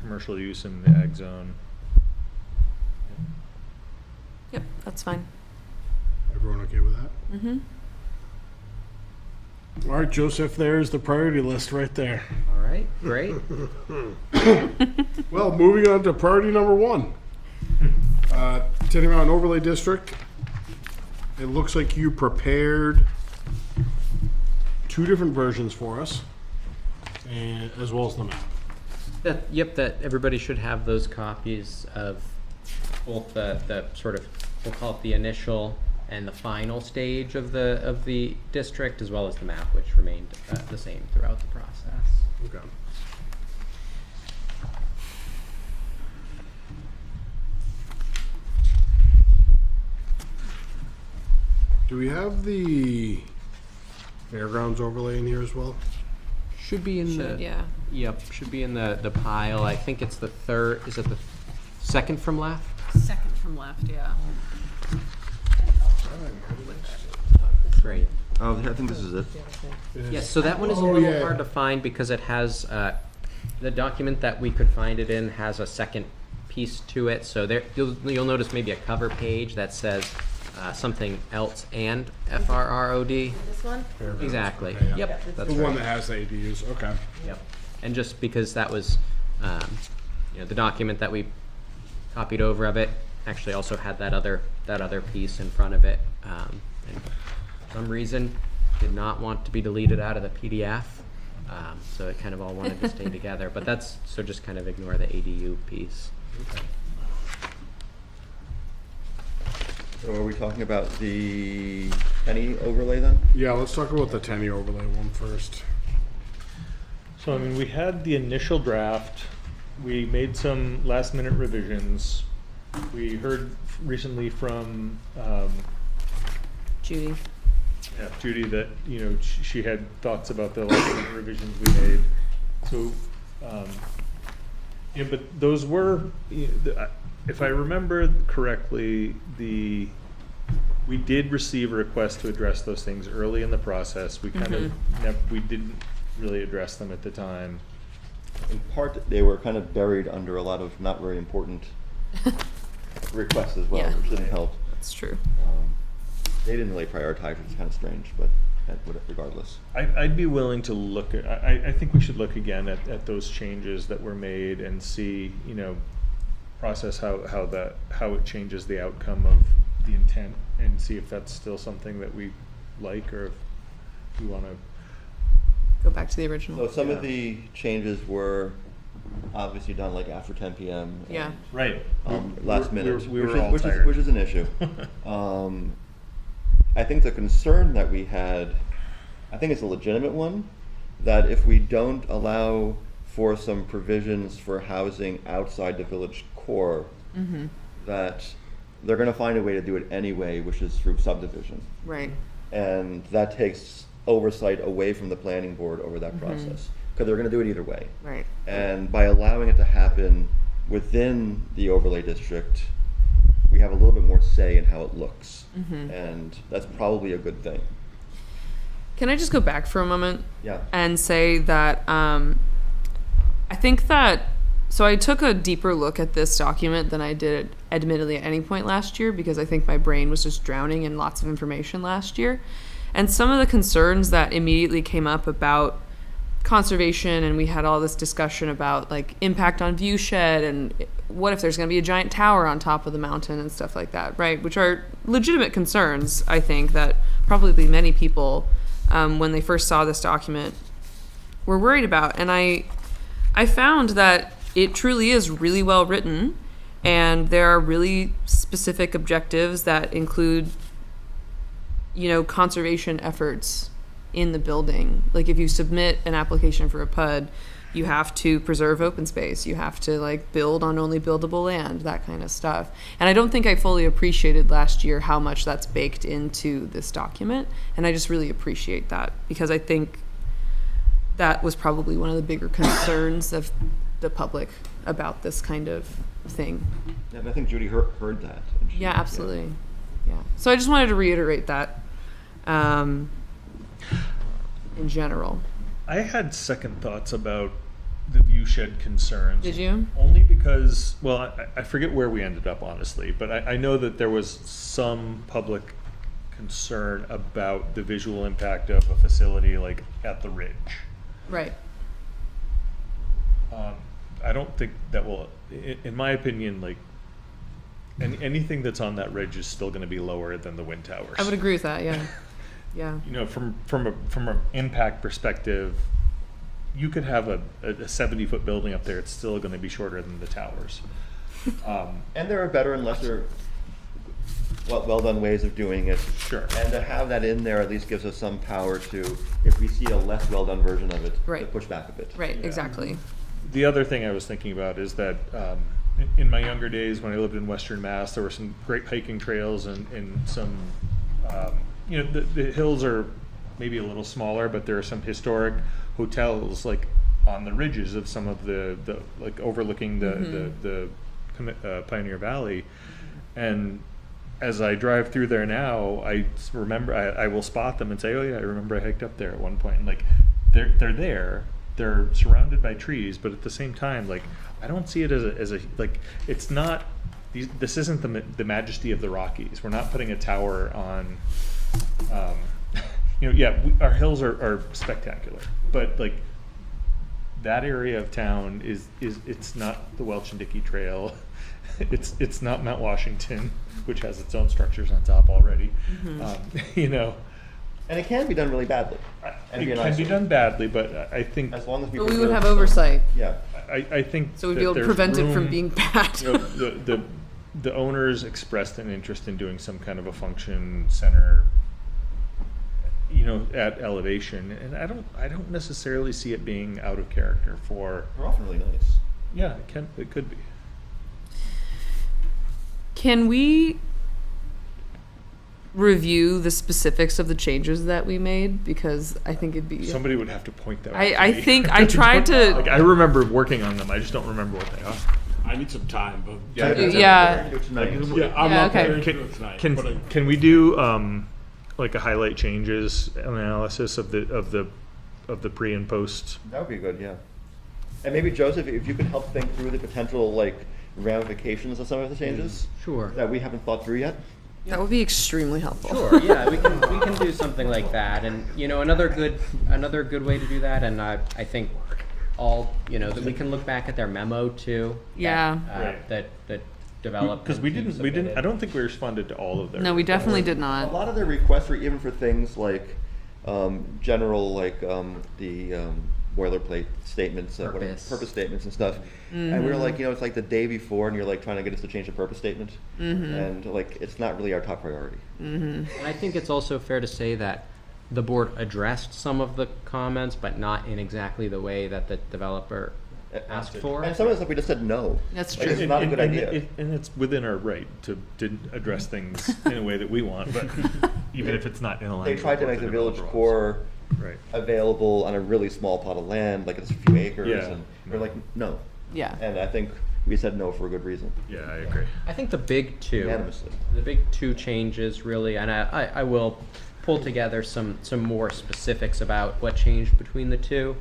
commercial use in the ag zone. Yep, that's fine. Everyone okay with that? All right, Joseph, there's the priority list right there. All right, great. Well, moving on to priority number 1. Tenny Mountain Overlay District. It looks like you prepared 2 different versions for us, and as well as the map. That everybody should have those copies of both the sort of, we'll call it the initial and the final stage of the district, as well as the map, which remained the same throughout the process. Okay. Do we have the fairgrounds overlay in here as well? Should be in Should, the yeah. Yep, should be in the pile. I think it's the third. Is it the second from left? Second from left, yeah. Great. Oh, I think this is it. Yes, so that one is a Oh, little yeah. hard to find because it has, the document that we could find it in has a second piece to it. So there, you'll notice maybe a cover page that says something else and FRROD. This one? Exactly. Okay, yeah. Yep, that's The one right. that has the ADUs, okay. Yep. And just because that was the document that we copied over of it actually also had that other piece in front of it, and for some reason did not want to be deleted out of the PDF, so it kind of all wanted to stay together. But that's, so just kind of ignore the ADU piece. So are we talking about the penny overlay then? Yeah, let's talk about the Tenny overlay one first. So, I mean, we had the initial draft, we made some last minute revisions. We heard recently from, Judy. yeah, Judy that, she had thoughts about the last minute revisions we made. So, yeah, but those were, if I remember correctly, we did receive a request to address those things early in the process. We kind of, we didn't really address them at the time. In part, they were kind of buried under a lot of not very important requests as well, Yeah. which didn't help. That's true. They didn't really prioritize, which is kind of strange, but regardless. I'd be willing to look at, I think we should look again at those changes that were made and see, process how it changes the outcome of the intent, and see if that's still something that we like, or if we want to. Go back to the original. So some of the changes were obviously done like after 10 p.m. and, Yeah. Right. Last minute, We were which, all is, which, tired. is, which is an issue. I think the concern that we had, I think it's a legitimate one, that if we don't allow for some provisions for housing outside the village core, that they're going to find a way to do it anyway, which is through subdivision. Right. And that takes oversight away from the planning board over that process, because they're going to do it either way. Right. And by allowing it to happen within the overlay district, we have a little bit more say in how it looks. And that's probably a good thing. Can I just go back for a moment? Yeah. And say that I think that, so I took a deeper look at this document than I did admittedly at any point last year, because I think my brain was just drowning in lots of information last year. And some of the concerns that immediately came up about conservation, and we had all this discussion about like impact on view shed, and what if there's going to be a giant tower on top of the mountain and stuff like that, right? Which are legitimate concerns, I think, that probably many people, when they first saw this document, were worried about. And I found that it truly is really well written, and there are really specific objectives that include, conservation efforts in the building. Like if you submit an application for a PUD, you have to preserve open space. You have to build on only buildable land, that kind of stuff. And I don't think I fully appreciated last year how much that's baked into this document. And I just really appreciate that, because I think that was probably one of the bigger concerns of the public about this kind of thing. Yeah, and I think Judy heard that. And she- Yeah, absolutely. Yeah. So I just wanted to reiterate that in general. I had second thoughts about the view shed concerns. Did you? Only because, well, I forget where we ended up, honestly, but I know that there was some public concern about the visual impact of a facility like at the ridge. Right. I don't think that will, in my opinion, anything that's on that ridge is still going to be lower than the wind towers. I would agree with that. Yeah. Yeah. From an impact perspective, you could have a 70-foot building up there. It's still going to be shorter than the towers. And there are better and lesser well done ways of doing it. Sure. And to have that in there at least gives us some power to, if we see a less well done version of it, to Right. push back a bit. Right. Yeah. Exactly. The other thing I was thinking about is that in my younger days, when I lived in Western Mass, there were some great hiking trails and some, the hills are maybe a little smaller, but there are some historic hotels on the ridges of some of the overlooking the Pioneer Valley. And as I drive through there now, I remember I will spot them and say, oh yeah, I remember I hiked up there at one point. And they're there. They're surrounded by trees, but at the same time, I don't see it as a it's not. This isn't the majesty of the Rockies. We're not putting a tower on. Our hills are spectacular, but that area of town is it's not the Welch and Dickey Trail. It's not Mount Washington, which has its own structures on top already. You know, And it can be done really badly. And it an can be eyesore. done badly, but I think As long as we. But we would preserve have some- oversight, Yeah. I think so we'd that be able to there's prevent it from room- being bad. You know, the owners expressed an interest in doing some kind of a function center, you know, at elevation, and I don't necessarily see it being out of character for. They're often really nice. Yeah, it could be. Can we review the specifics of the changes that we made? Because I think it'd be. Somebody would have to point that out. I to me. think I tried to. Like I remember working on them. I just don't remember what they are. I need some time, but Yeah, Yeah. Do it tonight. yeah, I'm Yeah, not okay. prepared to do it tonight. but I- Can we do like a highlight changes analysis of the pre and post? That would be good, yeah. And maybe Joseph, if you could help think through the potential like ramifications of some of the changes Sure. that we haven't thought through yet. That would be extremely helpful. Sure, yeah, we can do something like that, and you know, another good way to do that, and I think all, you know, that we can look back at their memo too. Yeah. Right. That developed. Because we didn't. I don't think we responded to all of their. No, we definitely did A not. lot of their requests were even for things like general, like the boilerplate statements, purpose statements and stuff. And we were like, you know, it's like the day before, and you're like trying to get us to change the purpose statement, and like it's not really our top priority. And I think it's also fair to say that the board addressed some of the comments, but not in exactly the way that the developer asked for. And some of the stuff we just said no. That's Like, true. it's not a good idea. And it's within our right to address things in a way that we want, but even if it's not in alignment. They tried to with make what the village developer core wants. Right. available on a really small plot of land, like it's a few acres, Yeah. and we're like, no. Yeah. And I think we said no for a good reason, Yeah, I agree. I think the big two unanimously. changes really, and I will pull together some more specifics about what changed between the two.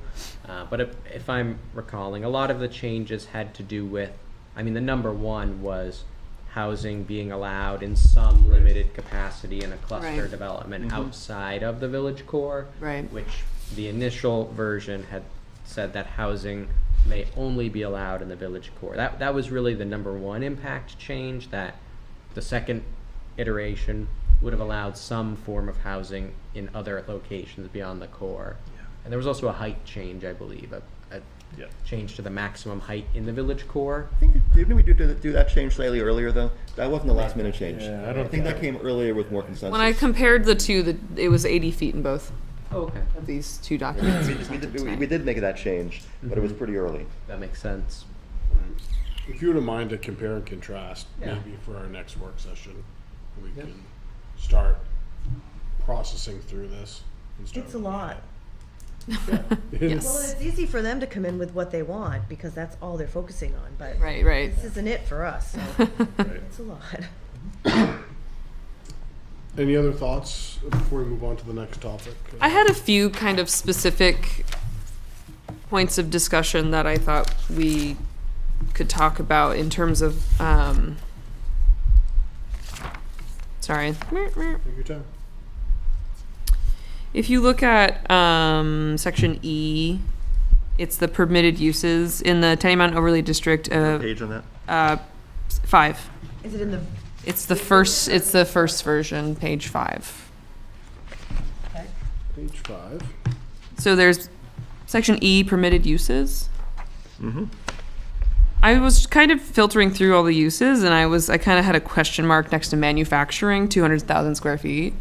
But if I'm recalling, a lot of the changes had to do with, I mean, the number one was housing being allowed in some limited capacity in a cluster Right. development outside of the village core. Right. Which the initial version had said that housing may only be allowed in the village core. That was really the number one impact change, that the second iteration would have allowed some form of housing in other locations beyond the core. Yeah. And there was also a height change, I believe, a Yeah. change to the maximum height in the village core. I think, didn't we do that change slightly earlier though? That wasn't the last minute change. Yeah, I don't think that came earlier with more consensus. When I compared the two, it was 80 feet in both Oh, okay. of these two documents. we did make that change, but it was pretty early. That makes sense. If you wouldn't mind to compare and contrast, Yeah. maybe for our next work session, we can start processing through this. and start It's a looking lot. at- Yes. Well, it's easy for them to come in with what they want, because that's all they're focusing on, but Right, right. this isn't it for us, so Right. it's a lot. Any other thoughts before we move on to the next topic? I had a few kind of specific points of discussion that I thought we could talk about in terms of, sorry. Take your time. If you look at section E, it's the permitted uses in the Tenny Mountain Overlay District. Page on that? 5. Is it in the, It's the first version, page 5. okay, Page 5. So there's section E, permitted uses. Mm-hmm. I was kind of filtering through all the uses, and I kind of had a question mark next to manufacturing, 200,000 square feet,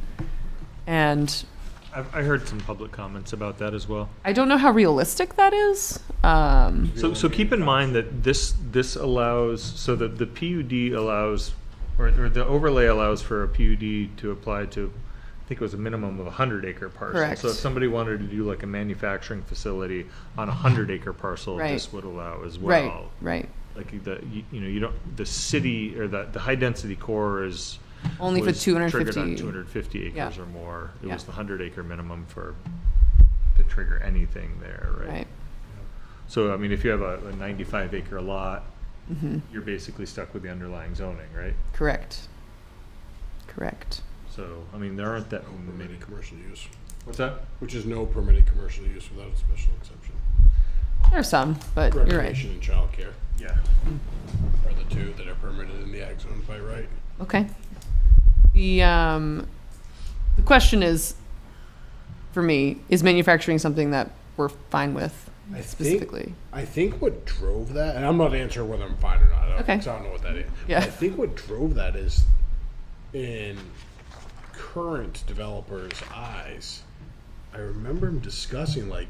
and I heard some public comments about that as well. I don't know how realistic that is. So keep in mind that this allows, so that the PUD allows, or the overlay allows for a PUD to apply to, I think it was a minimum of a 100-acre parcel. Correct. So if somebody wanted to do like a manufacturing facility on a 100-acre parcel, Right. this would allow as well. Right, right. Like you don't, the city or the high density core is Only for was triggered 250. on 250 acres Yeah. or more. It Yeah. was the 100-acre minimum to trigger anything there, right? Right. So I mean, if you have a 95-acre lot, Mm-hmm. you're basically stuck with the underlying zoning, right? Correct. Correct. So I mean, there aren't that many. Permitted commercial use, What's that? which is no permitted commercial use without a special exception. There are some, but you're right. Recreation and childcare Yeah. are the two that are permitted in the ag zone by right. Okay. The question is, for me, is manufacturing something that we're fine with specifically? I think what drove that, and I'm not answering whether I'm fine or not. Okay. 'Cause I don't know what that is. Yeah. I think what drove that is, in current developers' eyes, I remember him discussing like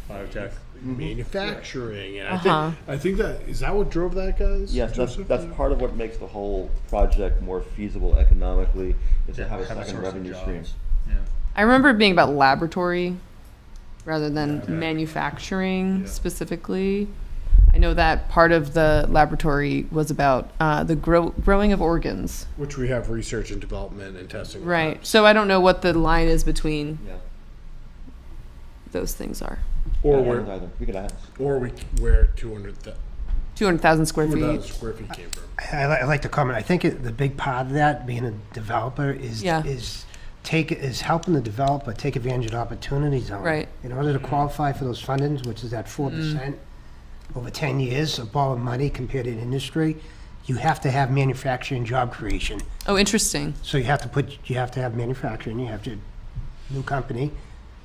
Biotech. manufacturing, and Uh-huh. I think that is that what drove that, guys. Yes, Joseph? that's part of what makes the whole project more feasible economically, is to have a second source of revenue jobs. stream. Yeah. I remember it being about laboratory rather than manufacturing Yeah. specifically. I know that part of the laboratory was about the growing of organs. Which we have research and development and testing. Right. labs. So I don't know what the line is between Yeah. those things are. Or I where, haven't either. We could ask. or where 200,000 square 200,000 feet. square feet came from. I like to comment. I think the big part of that, being a developer, is Yeah. is helping the developer take advantage of the opportunity zone. Right. In order to qualify for those fundings, which is at 4% over 10 years of borrowed money compared to the industry, you have to have manufacturing job creation. Oh, interesting. So you have to have manufacturing. You have to new company,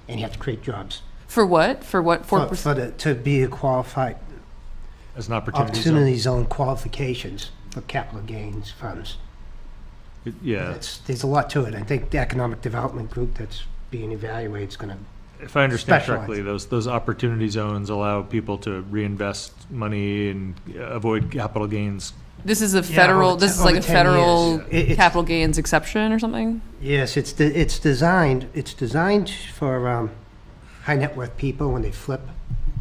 and you have to create jobs For what? For what? 4%? to be a qualified As an opportunity. zone. opportunity zone qualifications for capital gains funds. Yeah. There's a lot to it. I think the economic development group that's being evaluated is going to, If I understand Specialized. correctly, those opportunity zones allow people to reinvest money and avoid capital gains. This is a over federal, te- this is like a over 10 federal years. It's- capital gains exception or something? yes, it's designed for high net worth people when they flip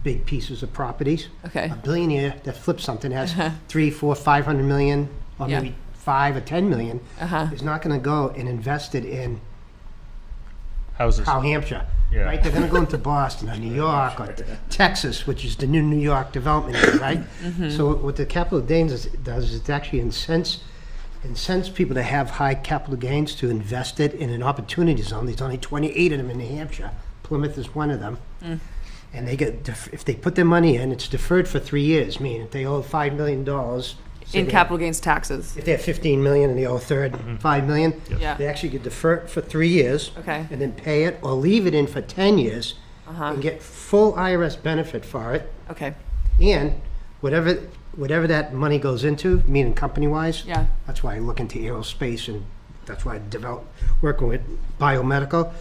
big pieces of properties. Okay. A billionaire that flips something has 3, 4, 500 million, or Yeah. maybe 5 or 10 million, Uh-huh. is not going to go and invest it in Houses. New Hampshire. Yeah. Right? They're going to go into Boston or New York or Texas, which is the New York development area, right? So what the capital gains does is it actually incents people to have high capital gains to invest it in an opportunity zone. There's only 28 of them in New Hampshire. Plymouth is one of them. And they get if they put their money in, it's deferred for 3 years. Meaning, if they owe $5 million, say In they- capital gains taxes. if they have 15 million and they owe a third, 5 million, Yeah. they actually get deferred for 3 years. Okay. And then pay it or leave it in for 10 years and get full IRS benefit for it. Okay. And whatever that money goes into, meaning company-wise. Yeah. That's why I look into aerospace, and that's why I working with biomedical.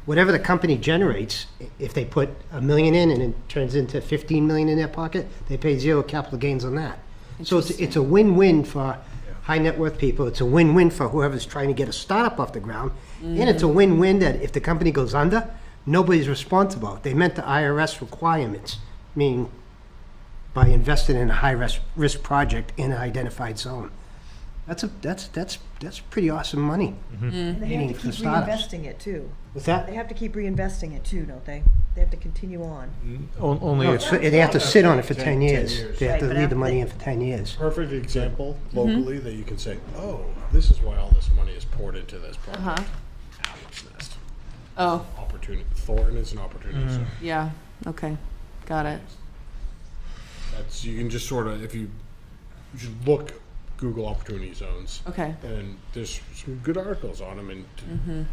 Whatever the company generates, if they put $1 million in and it turns into 15 million in their pocket, they pay zero capital gains on that. So it's a win-win for high net worth people. It's a win-win for whoever's trying to get a startup off the ground. And it's a win-win that if the company goes under, nobody's responsible. They met the IRS requirements, meaning by investing in a high risk project in an identified zone. That's pretty awesome money. And they have Meaning to for keep startups. reinvesting it too. What's They that? have to keep reinvesting it too, don't they? They have to continue on. Only No, if, they have to sit on it for 10 10 years. years. They have to Right, but leave the after money they- in for 10 years. Perfect example locally that you can say, oh, this is why all this money is poured into this project. Owl's Nest. Oh, Opportunity. Thornton is an opportunity zone. yeah. Okay. Got it. That's you can just sort of you should look Google opportunity zones. Okay. And there's some good articles on them and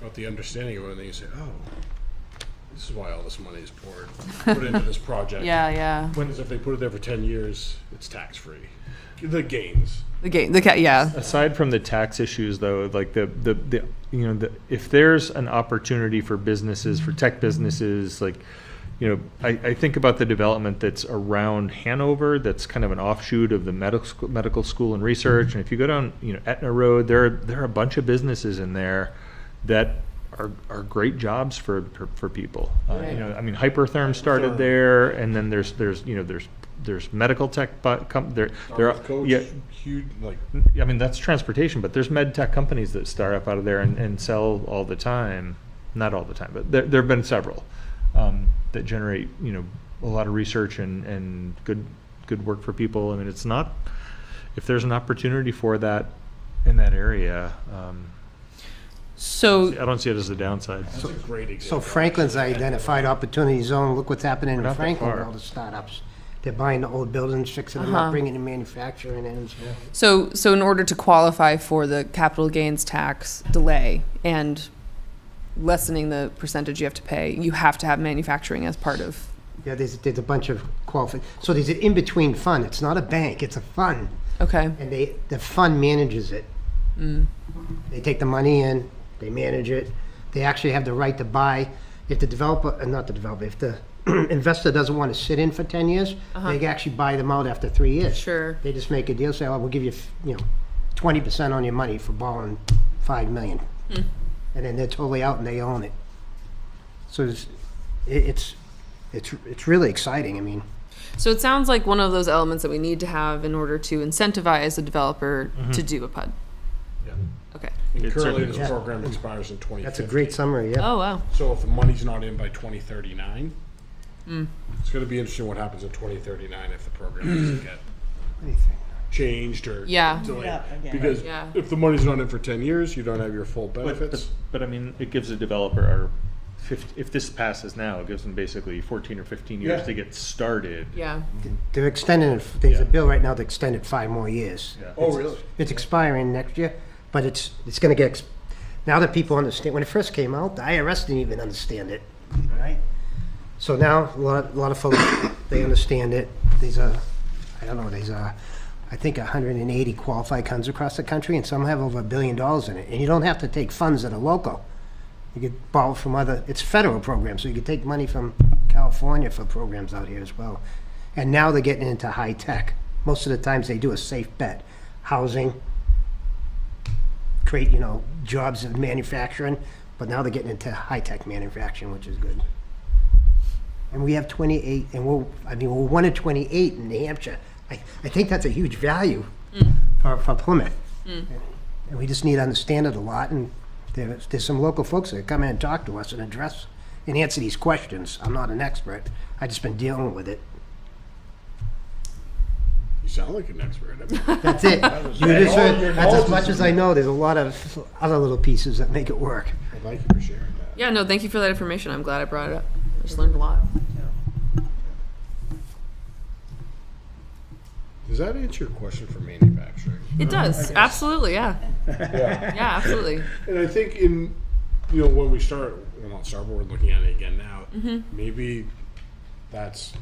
about the understanding of it. And then you say, oh, this is why all this money is put into this project. Yeah, yeah. Because if they put it there for 10 years, it's tax free. The gains. Yeah. aside from the tax issues, though, like if there's an opportunity for businesses, for tech businesses, like, I think about the development that's around Hanover, that's kind of an offshoot of the medical school and research. And if you go down, Etna Road, there are a bunch of businesses in there that are great jobs for people. Right. Hypertherm started there, and then there's medical tech, but there are Coach, yeah. huge, like That's transportation, but there's med tech companies that start up out of there and sell all the time. Not all the time, but there have been several that generate, a lot of research and good work for people. It's not, if there's an opportunity for that in that area. So I don't see it as a downside. That's a great So example. Franklin's identified opportunity zone. Look what's happening in not that Franklin with far. all the startups. They're buying the old buildings, fixing them up, bringing in manufacturing in. So in order to qualify for the capital gains tax delay and lessening the percentage you have to pay, you have to have manufacturing as part of. Yeah, there's a bunch of so there's an in-between fund. It's not a bank, it's a fund. Okay. And the fund manages it. They take the money in, they manage it. They actually have the right to buy. If the developer, not the developer, if the investor doesn't want to sit in for 10 years, they can actually buy them out after 3 years. Sure. They just make a deal, say, oh, we'll give you, 20% on your money for borrowing $5 million. And then they're totally out and they own it. So it's really exciting. I mean, So it sounds like one of those elements that we need to have in order to incentivize a developer to do a PUD. Yeah. Okay. And It currently, certainly this is. program expires in 2050. that's a great summary, yeah. Oh, wow. So if the money's not in by 2039, it's going to be interesting what happens in 2039 if the program doesn't get changed or Yeah. delayed. Yeah, again. Because Yeah. if the money's not in for 10 years, you don't have your full But, benefits. but I mean, it gives the developer if this passes now, it gives them basically 14 or 15 years Yeah. to get started. Yeah. They're extending it, there's a bill right now to extend it 5 more years. Yeah. Oh, really? It's expiring next year, but it's going to get, now that people understand, when it first came out, the IRS didn't even understand it, right? So now, a lot of folks, they understand it. There's I think 180 qualified funds across the country, and some have over $1 billion in it. And you don't have to take funds that are local. You could borrow from it's federal programs, so you could take money from California for programs out here as well. And now they're getting into high tech. Most of the times they do a safe bet. Housing, create, jobs in manufacturing, but now they're getting into high tech manufacturing, which is good. And we have 28, and we're 1 in 28 in New Hampshire. I think that's a huge value for Plymouth. And we just need to understand it a lot, and there's some local folks that come in and talk to us and address and answer these questions. I'm not an expert. I've just been dealing with it. You sound like an expert. I mean, That's it. You Your just heard, knowledge that's as is- much as I know. There's a lot of other little pieces that make it work. well, thank you for sharing that. Yeah, no, thank you for that information. I'm glad I brought it up. I just learned a lot. Does that answer your question for manufacturing? It does. Absolutely, yeah. Yeah. Yeah, absolutely. And I think when we start, well, not start, but we're looking at it again now, maybe that's,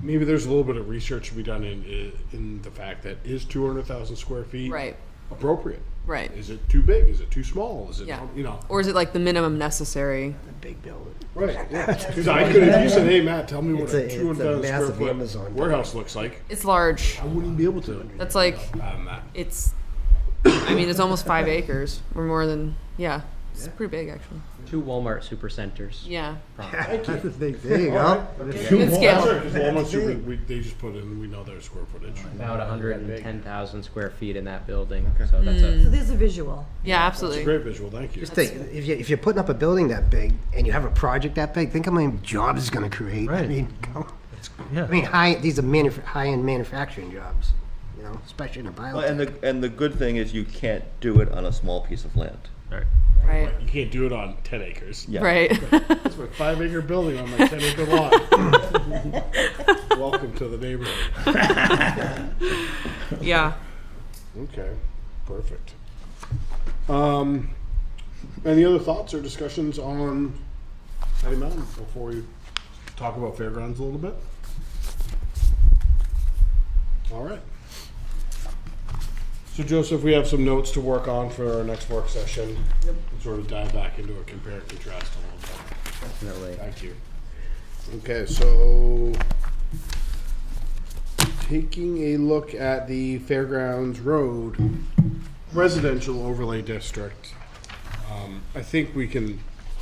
maybe there's a little bit of research to be done in the fact that is 200,000 square feet Right. appropriate? Right. Is it too big? Is it too small? Is it, Yeah. not, Or is it like the minimum necessary? A big building. Right. Because I could, if you said, hey, Matt, tell me what It's a a 200,000 square massive foot Amazon warehouse looks like, It's large. I wouldn't be able to. That's like, That. it's almost 5 acres or more than, yeah. It's pretty big, actually. 2 Walmart supercenters. Yeah. That's a big, there you go. Good That's scale. right, 'cause Walmart Super, they just put in, we know their square footage. About 110,000 square feet in that building. So that's So there's a visual. Yeah, It's a absolutely. great visual, thank you. Just think, if you're putting up a building that big and you have a project that big, think how many jobs it's going to create. I Right. mean, Yeah. these are high-end manufacturing jobs, especially in the Well, biotech. and the good thing is you can't do it on a small piece of land. Right. Right. You can't do it on 10 acres. Yeah. Right. It's my 5-acre building on my 10-acre lot. Welcome to the neighborhood. Yeah. Okay, perfect. Any other thoughts or discussions on Patty Mountain before we talk about fairgrounds a little bit? All right. So Joseph, we have some notes to work on for our next work session. Yep. Sort of dive back into a compare and contrast a little bit. definitely. Thank you. Okay, so taking a look at the Fairgrounds Road residential overlay district, I think we can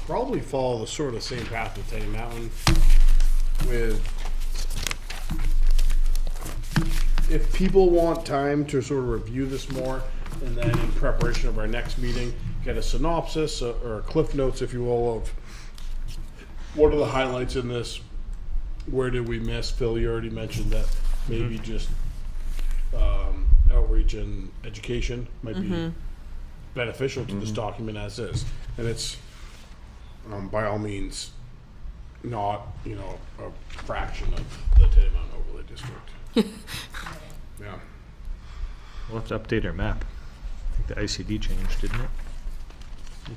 probably follow the sort of same path with Teddy Mountain with if people want time to sort of review this more, and then in preparation of our next meeting, get a synopsis or a cliff notes, if you will, of what are the highlights in this, where did we miss? Phil, you already mentioned that maybe just outreach and education might be beneficial to this document as is. And it's, by all means, not, a fraction of the Tenny Mountain Overlay District. Yeah. We'll have to update our map. I think the ICD changed, didn't it?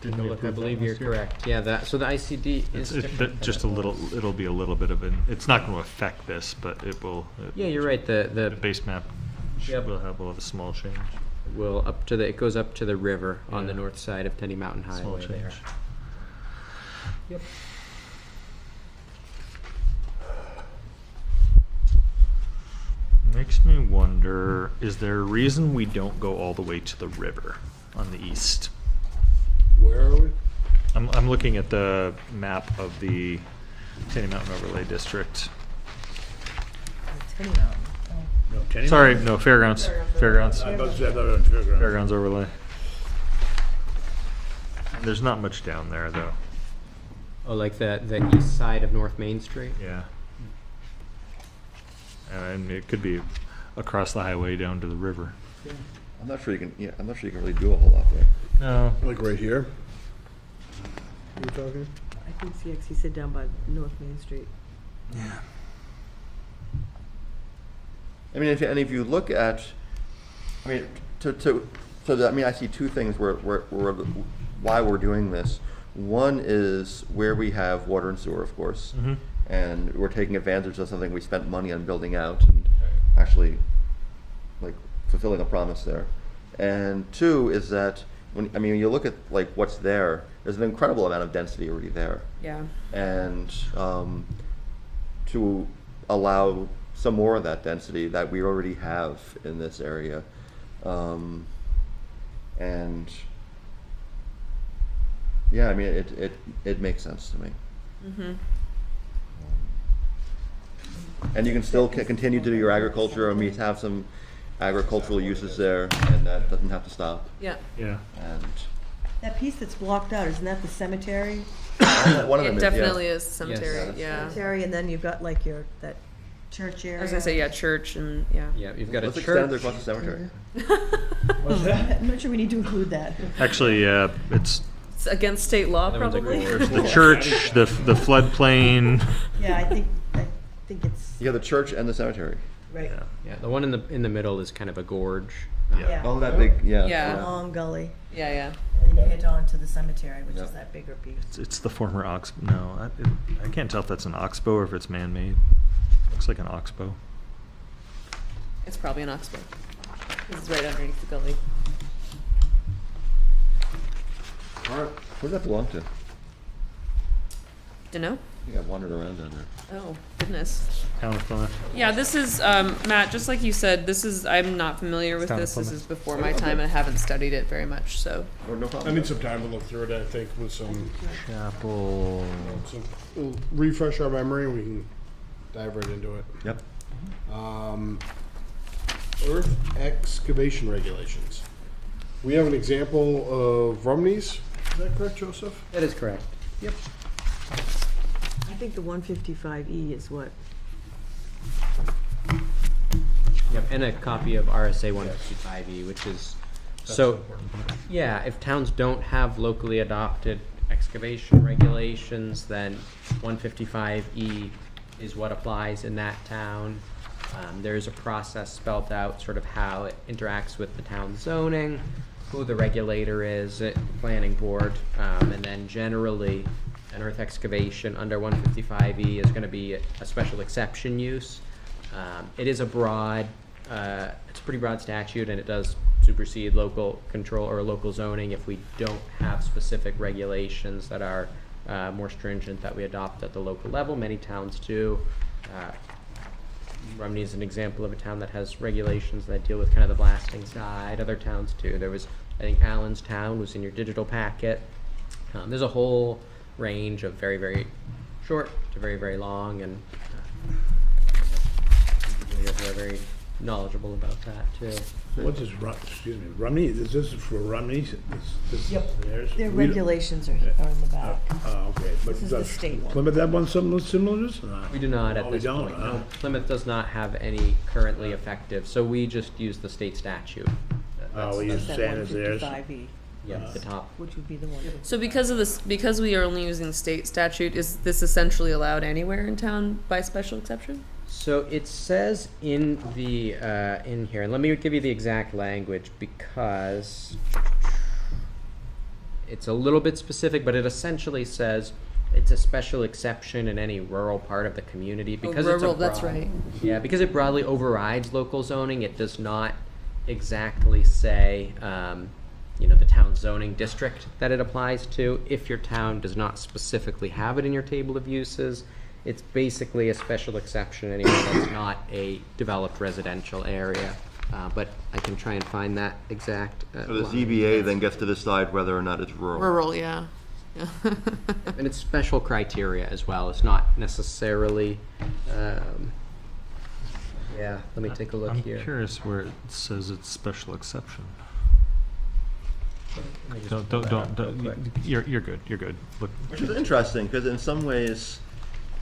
Didn't we Look, I approve that believe you're last year? correct. Yeah, so the ICD is different. Just a little, it'll be a little bit of an, it's not going to affect this, but it will. Yeah, you're right. The The base map Yep. will have a small change. it goes up to the river on the Yeah. north side of Tenny Mountain Small Highway there. change. Yep. Makes me wonder, is there a reason we don't go all the way to the river on the east? Where are we? I'm looking at the map of the Tenny Mountain Overlay District. Tenny Mountain. No, Tenny Sorry, Mountain? no, Fairgrounds. Fairgrounds. I thought you said that was fairground. Fairgrounds Overlay. There's not much down there, though. Oh, like the east side of North Main Street? Yeah. And it could be across the highway down to the river. I'm not sure you can. Yeah, I'm not sure you can really do a whole lot there. No. Like right here? You talking? I think CXC said down by North Main Street. Yeah. I mean, if you look at, I mean, I see two things why we're doing this. One is where we have water and sewer, of course, and we're taking advantage of something we spent money on building out and actually, like, fulfilling a promise there. And two is that when you look at like what's there, there's an incredible amount of density already there, Yeah. and to allow some more of that density that we already have in this area, and yeah, I mean it makes sense to me. And you can still continue to do your agriculture, and we have some agricultural uses there, and that doesn't have to stop. Yeah. Yeah. And That piece that's blocked out, isn't that the cemetery? one of them It is, yeah. definitely is cemetery. Yes. Yeah. Cemetery, and then you've got like that church area. I was gonna say, yeah, church and yeah. Yeah, you've got Let's a extend it church. across the cemetery. I'm not sure we need to include that. Actually, yeah, it's It's against state law, That one's a probably. gorge. the church, the floodplain. Yeah, I think it's You have the church and the cemetery. right. Yeah. Yeah, the one in the middle is kind of a gorge. Yeah. Oh, that big, yeah. Yeah. Long gully, Yeah, yeah. and then you head on to the cemetery, which Yeah. is that bigger piece. It's the former ox. No, I can't tell if that's an oxbow or if it's man-made. Looks like an oxbow. It's probably an oxbow. This is right underneath the gully. All right. Who does that belong to? Dunno. I think I wandered around down there. Oh, goodness. Town of Plymouth. Yeah, this is, Matt, just like you said, I'm not familiar with Town of this. This Plymouth. is before my time and I haven't studied it very much, so. Oh, no I problem. need some time to look through it, I think, with some Chapel. refresh our memory, and we can dive right into it. Yep. Earth excavation regulations. We have an example of Rumney's. Is that correct, Joseph? That is correct. Yep. I think the 155E is what. Yep, and a copy of RSA 155E, which is so. Yeah, if towns don't have locally adopted excavation regulations, then 155E is what applies in that town. There's a process spelled out, sort of how it interacts with the town zoning, who the regulator is, planning board, and then generally an earth excavation under 155E is going to be a special exception use. It is a broad, it's a pretty broad statute, and it does supersede local control or local zoning if we don't have specific regulations that are more stringent that we adopt at the local level. Many towns do. Rumney is an example of a town that has regulations that deal with kind of the blasting side. Other towns too. There was, I think, Allen's Town was in your digital packet. There's a whole range of very, very short to very, very long, and people here who are very knowledgeable about that too. What is excuse me, Rumney, is this for Rumney? This Yep. is theirs? Their We don't- regulations are in the back. Okay, but This is the does state one. Plymouth have one similar to this or not? We do not at Oh, we this don't, point. huh? No, Plymouth does not have any currently effective, so we just use the state statute. Oh, we That's use that sand as theirs? 155E. Yeah, the top. Which would be the one. So because of this, because we are only using state statute, is this essentially allowed anywhere in town by special exception? So it says in the in here, and let me give you the exact language because it's a little bit specific, but it essentially says it's a special exception in any rural part of the community because it's a rural, that's broad- right. Yeah, because it broadly overrides local zoning. It does not exactly say, the town zoning district that it applies to. If your town does not specifically have it in your table of uses, it's basically a special exception anywhere that's not a developed residential area. But I can try and find that exact. So the line. ZBA then gets to decide whether or not it's rural. Rural, yeah. And it's special criteria as well. It's not necessarily. Yeah, let me take a look I'm here. curious where it says it's special exception. Let me just Don't, pull don't, that up don't, real quick. you're good, you're good. Look, Which is interesting, because in some ways,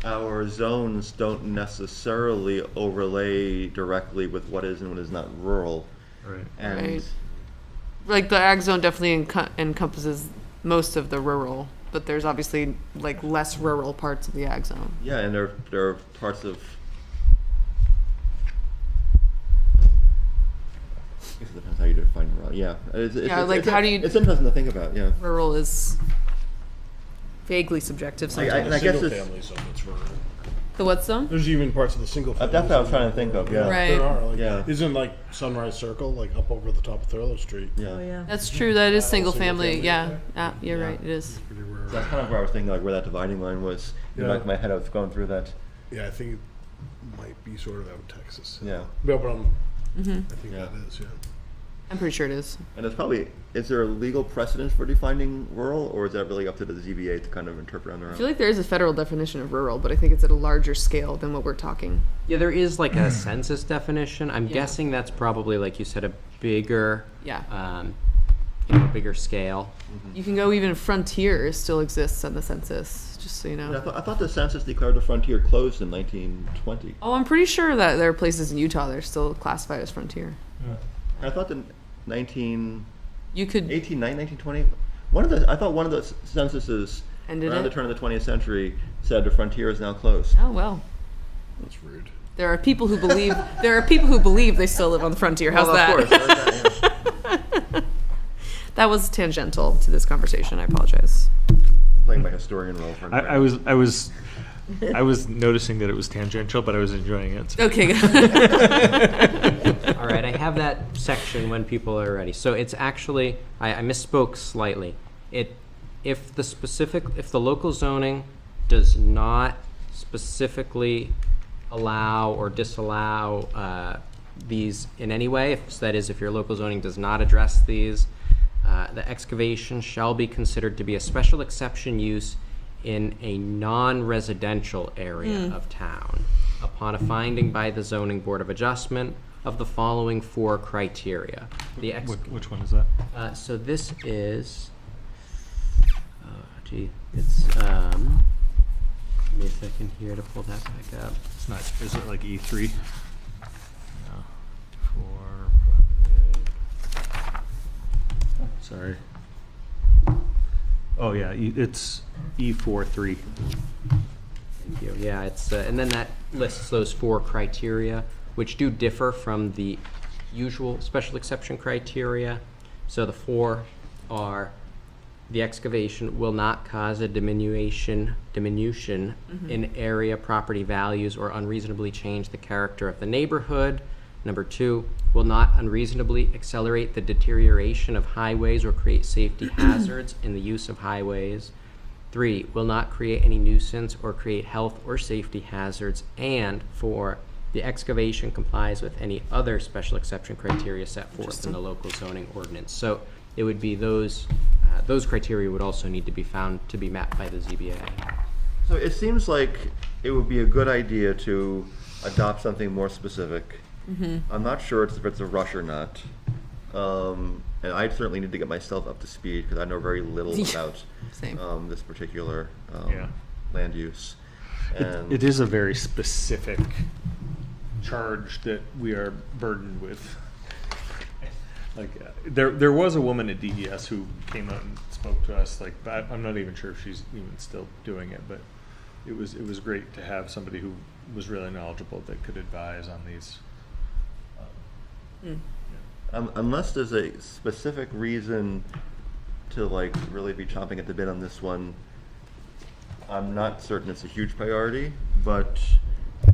our zones don't necessarily overlay directly with what is and what is not rural. right. And Right. Like the ag zone definitely encompasses most of the rural, but there's obviously like less rural parts of the ag zone. yeah, and there are parts of. I guess it depends how you define rural. Yeah, How do you? It's interesting to think about. Yeah. Rural is vaguely subjective I sometimes. and I guess Single it's- family zone that's rural. The what zone? There's even parts of the single family. That's what I was zone trying to think of. Yeah. Right. There are. Like, Yeah. Isn't like Sunrise Circle like up over the top of Thurlow Street? Yeah. Oh, yeah. That's true. That is single Single family. family, Yeah. yeah. You're Yeah. right. It is. Pretty rare. So that's kind of where I was thinking, like where that dividing line was. In Yeah. my head, I was going through that. Yeah, I think it might be sort of out in Texas. Yeah. No, but I think Yeah. that is, yeah. I'm pretty sure it is. And it's probably, is there a legal precedent for defining rural, or is that really up to the ZBA to kind of interpret on their I own? feel like there is a federal definition of rural, but I think it's at a larger scale than what we're talking. Yeah, there is like a census definition. I'm Yeah. guessing that's probably, like you said, a bigger, Yeah. bigger scale. You can go even frontier still exists on the census, just so you know. I thought the census declared the frontier closed in 1920. Oh, I'm pretty sure that there are places in Utah that are still classified as frontier. I thought the 1918, You could 1920, I thought one of the censuses Ended around it? the turn of the 20th century said the frontier is now closed. Oh well. That's rude. There are people who believe they still live on the frontier. How's Well, that? Of course. Yeah. That was tangential to this conversation. I apologize. Playing my historian role for a minute. I was noticing that it was tangential, but I was enjoying it. Okay. Good. All right, I have that section when people are ready. So it's actually, I misspoke slightly. If the local zoning does not specifically allow or disallow these in any way, that is, if your local zoning does not address these, the excavation shall be considered to be a special exception use in a non-residential area of town upon a finding by the zoning board of adjustment of the following 4 criteria. Which one is that? So this is, it's, give me a second here to pull that back up. It's not. Is it like E3? No. Sorry. Oh yeah, it's E43. Thank you. Yeah, it's, and then that lists those 4 criteria, which do differ from the usual special exception criteria. So the 4 are: the excavation will not cause a diminution in area property values or unreasonably change the character of the neighborhood. Number 2, will not unreasonably accelerate the deterioration of highways or create safety hazards in the use of highways. 3, will not create any nuisance or create health or safety hazards. And 4, the excavation complies with any other special exception criteria set forth in the local zoning ordinance. So it would be those criteria would also need to be found to be met by the ZBA. So it seems like it would be a good idea to adopt something more specific. I'm not sure if it's a rush or not. And I certainly need to get myself up to speed because I know very little about Same. this particular Yeah. land use. And It is a very specific charge that we are burdened with. Like, there was a woman at DES who came out and spoke to us. Like, I'm not even sure if she's even still doing it, but it was great to have somebody who was really knowledgeable that could advise on these. Unless there's a specific reason to like really be chomping at the bit on this one, I'm not certain it's a huge priority, but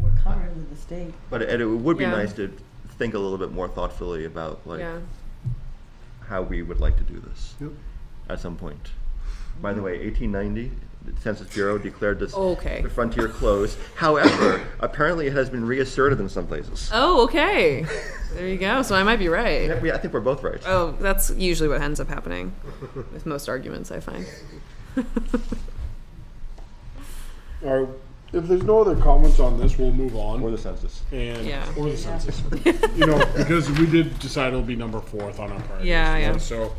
We're current with the state. it would be Yeah. nice to think a little bit more thoughtfully about like Yeah. how we would like to do this Yep. at some point. By the way, 1890, the Census Bureau declared this Okay. the frontier closed. However, apparently it has been reasserted in some places. Oh, okay. There you go. So I might be right. Yeah, I think we're both right. Oh, that's usually what ends up happening with most arguments, I find. All right, if there's no other comments on this, we'll move on. Or the census. And Yeah. or the census, you know, because we did decide it'll be number 4th on our priorities. Yeah, yeah. So,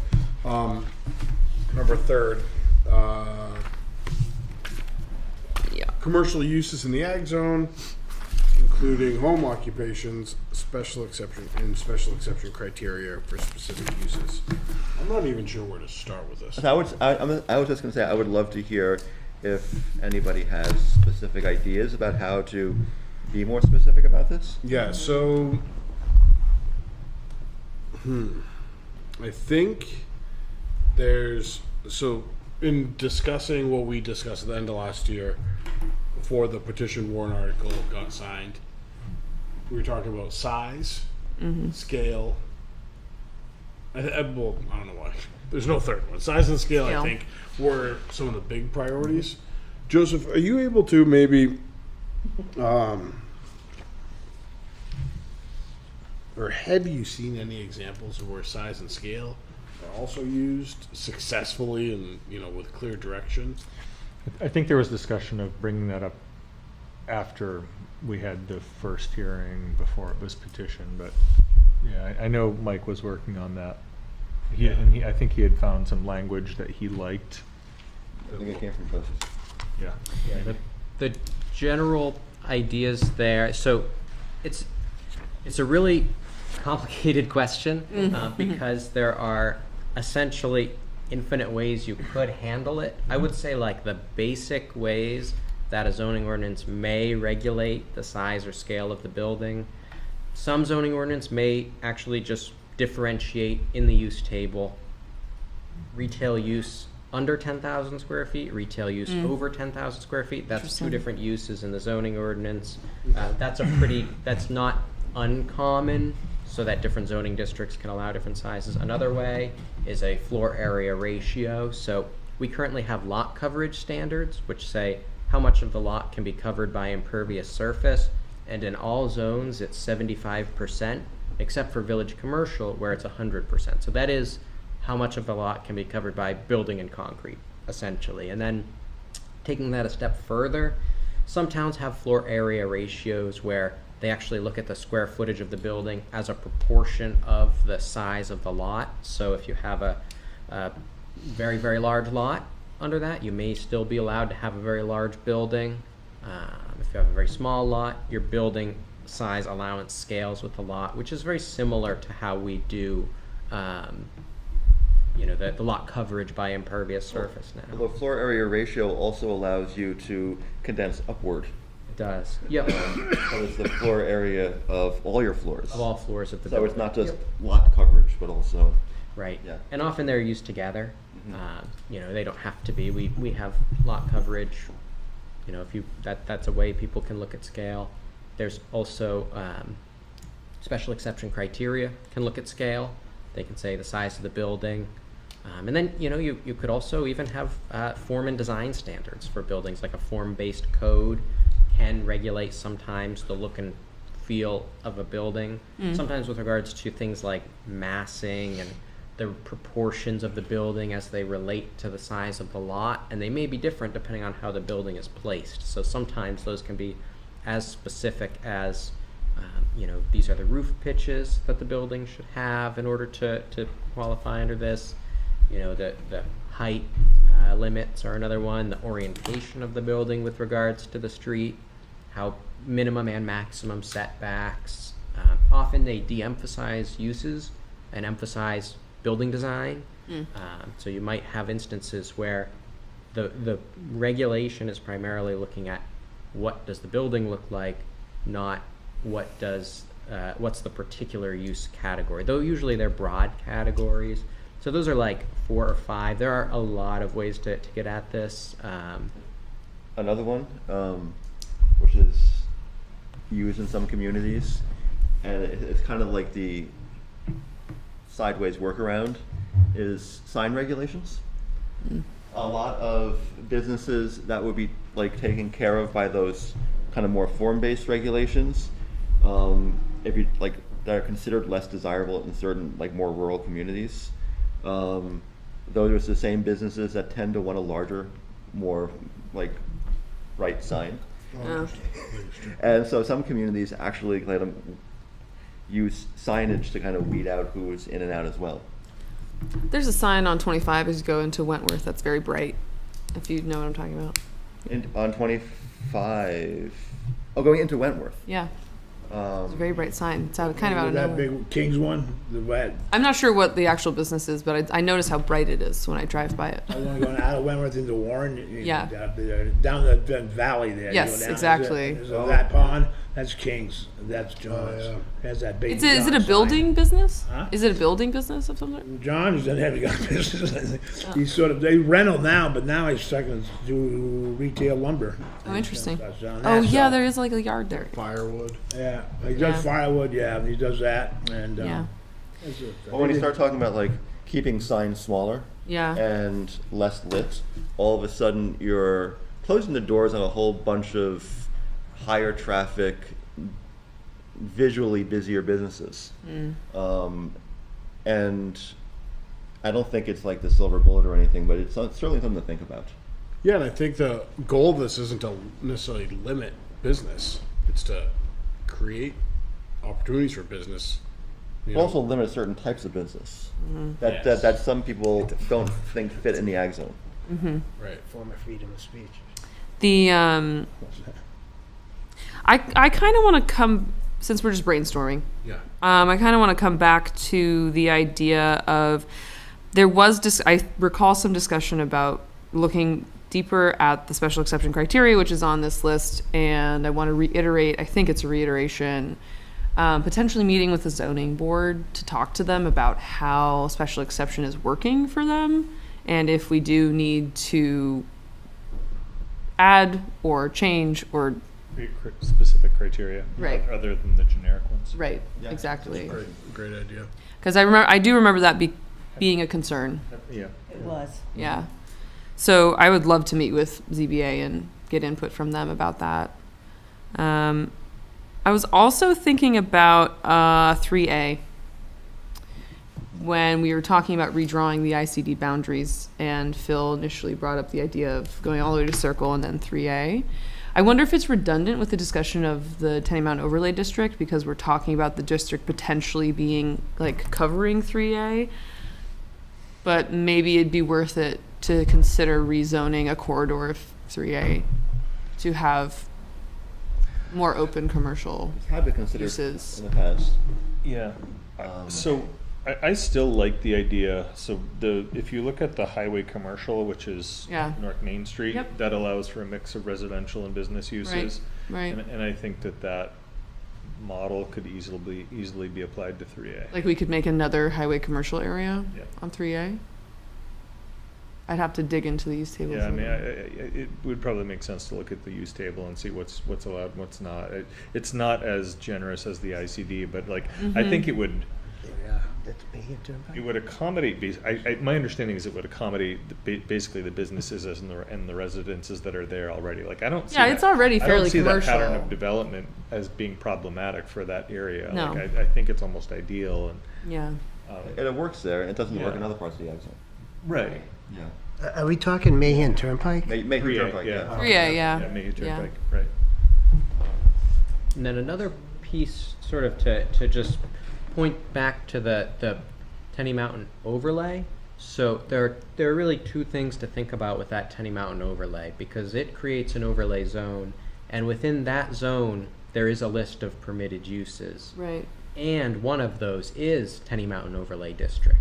number 3rd, Yeah. commercial uses in the ag zone, including home occupations, special exception criteria for specific uses. I'm not even sure where to start with this. So I was just going to say, I would love to hear if anybody has specific ideas about how to be more specific about this. Yeah, so I think in discussing what we discussed at the end of last year before the petition warrant article got signed, we were talking about size, scale. Well, I don't know why. There's no third one. Size and scale, I Scale. think, were some of the big priorities. Joseph, are you able to maybe or have you seen any examples of where size and scale are also used successfully and, you know, with clear direction? I think there was discussion of bringing that up after we had the first hearing before it was petitioned, but yeah, I know Mike was working on that. I think he had found some language that he liked. I think it came from Joseph. Yeah. Yeah, the general ideas there. So it's a really complicated question because there are essentially infinite ways you could handle it. I would say like the basic ways that a zoning ordinance may regulate the size or scale of the building. Some zoning ordinance may actually just differentiate in the use table retail use under 10,000 square feet, retail use over 10,000 square feet. That's two Interesting. different uses in the zoning ordinance. That's not uncommon, so that different zoning districts can allow different sizes. Another way is a floor area ratio. So we currently have lot coverage standards, which say how much of the lot can be covered by impervious surface, and in all zones it's 75%, except for village commercial where it's 100%. So that is how much of the lot can be covered by building and concrete, essentially. And then taking that a step further, some towns have floor area ratios where they actually look at the square footage of the building as a proportion of the size of the lot. So if you have a very, very large lot under that, you may still be allowed to have a very large building. If you have a very small lot, your building size allowance scales with the lot, which is very similar to how we do the lot coverage by impervious surface now. The floor area ratio also allows you to condense upward. It does. Yep. So it's the floor area of all your floors. Of all floors of the So building. it's not just lot coverage, but also Right. Yeah. And often they're used together. They don't have to be. We have lot coverage. If that's a way people can look at scale. There's also special exception criteria can look at scale. They can say the size of the building. And then, you could also even have form and design standards for buildings, like a form-based code can regulate sometimes the look and feel of a building, sometimes with regards to things like massing and the proportions of the building as they relate to the size of the lot, and they may be different depending on how the building is placed. So sometimes those can be as specific as these are the roof pitches that the building should have in order to qualify under this. The height limits are another one, the orientation of the building with regards to the street, how minimum and maximum setbacks. Often they de-emphasize uses and emphasize building design. So you might have instances where the regulation is primarily looking at what does the building look like, not what's the particular use category. Though usually they're broad categories. So those are like 4 or 5. There are a lot of ways to get at this. Another one, which is used in some communities, and it's kind of like the sideways workaround, is sign regulations. A lot of businesses that would be like taken care of by those kind of more form-based regulations, if you like, that are considered less desirable in certain like more rural communities. Those are the same businesses that tend to want a larger, more like right sign. Oh. And so some communities actually let them use signage to kind of weed out who is in and out as well. There's a sign on 25 as you go into Wentworth that's very bright, if you know what I'm talking about. On 25, going into Wentworth. Yeah. It's a very bright sign. It's kind of out of That nowhere. big King's one, the red. I'm not sure what the actual business is, but I notice how bright it is when I drive by it. I was only going out of Wentworth into Warren. Yeah. Down the valley there. Yes, you go down, exactly. there's that pond, that's King's, that's John's. yeah. There's that big. Is it a John's building sign. business? Huh? Is it a building business of some sort? John's doesn't have got business. He's sort of, they rental now, but now he's starting to do retail lumber. Oh, interesting. That's on Oh, that yeah, side. there is like a yard there. Firewood. Yeah, he does Yeah. firewood, yeah, he does that, and, Yeah. that's it. But when you start talking about like keeping signs smaller Yeah. and less lit, all of a sudden you're closing the doors on a whole bunch of higher traffic, visually busier businesses. And I don't think it's like the silver bullet or anything, but it's certainly something to think about. Yeah, and I think the goal of this isn't to necessarily limit business. It's to create opportunities for business. You know? Also limit certain types of business that, Yes. that some people don't think fit in the ag zone. Right. Form of freedom of speech. The I kind of want to come, since we're just brainstorming. Yeah. I kind of want to come back to the idea of there was I recall some discussion about looking deeper at the special exception criteria, which is on this list, and I want to reiterate. I think it's a reiteration. Potentially meeting with the zoning board to talk to them about how special exception is working for them, and if we do need to add or change or Specific criteria. Right. Other than the generic ones. right, Yeah. exactly. Great idea. Because I do remember that being a concern. Yeah. It was. Yeah. So I would love to meet with ZBA and get input from them about that. I was also thinking about 3A when we were talking about redrawing the ICD boundaries, and Phil initially brought up the idea of going all the way to Circle and then 3A. I wonder if it's redundant with the discussion of the Tenny Mountain Overlay District, because we're talking about the district potentially being like covering 3A, but maybe it'd be worth it to consider rezoning a corridor of 3A to have more open commercial Have been considered uses. in the past. Yeah. So I still like the idea. So if you look at the highway commercial, which is Yeah. North Main Street, Yep. that allows for a mix of residential and business uses. Right. And I think that model could easily be applied to 3A. Like we could make another highway commercial area Yeah. on 3A. I'd have to dig into these tables. Yeah, I a mean, little. it would probably make sense to look at the use table and see what's allowed and what's not. It's not as generous as the ICD, but like, I think it would That's me, Turnpike. it would accommodate. My understanding is it would accommodate basically the businesses and the residences that are there already. Like I don't. See Yeah, that- it's already I fairly don't see that pattern commercial. of development as being problematic for that area. No. Like I think it's almost ideal and. Yeah. And it works there, and it doesn't work Yeah. in other parts of the ag zone. Right. Yeah. Are we talking Mahan Turnpike? Mayhew 3A, Turnpike, yeah. yeah. 3A, yeah. Yeah, Mayhew Yeah. Turnpike, right. And then another piece, sort of to just point back to the Tenny Mountain overlay. So there are really two things to think about with that Tenny Mountain overlay, because it creates an overlay zone, and within that zone there is a list of permitted uses. Right. and one of those is Tenny Mountain Overlay District.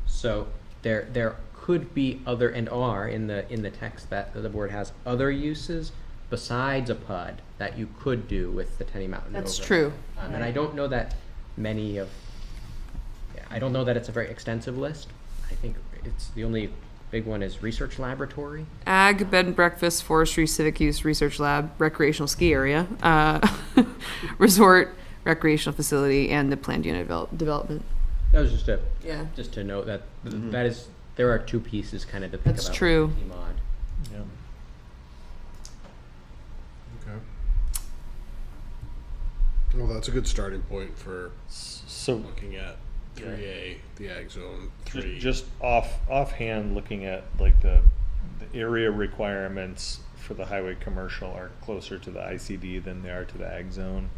So there could be other, and are in the text that the board has other uses besides a PUD that you could do with the Tenny Mountain That's Overlay. true. And I don't know that I don't know that it's a very extensive list. I think it's the only big one is research laboratory. Ag, bed and breakfast, forestry, civic use, research lab, recreational ski area, resort, recreational facility, and the planned unit development. That was Yeah. just to note that that is, there are two pieces kind of to think That's about. true. with the mod. Yeah. Okay. Well, that's a good starting point for So looking at 3A, the ag zone, 3. just offhand, looking at like the area requirements for the highway commercial are closer to the ICD than they are to the ag zone.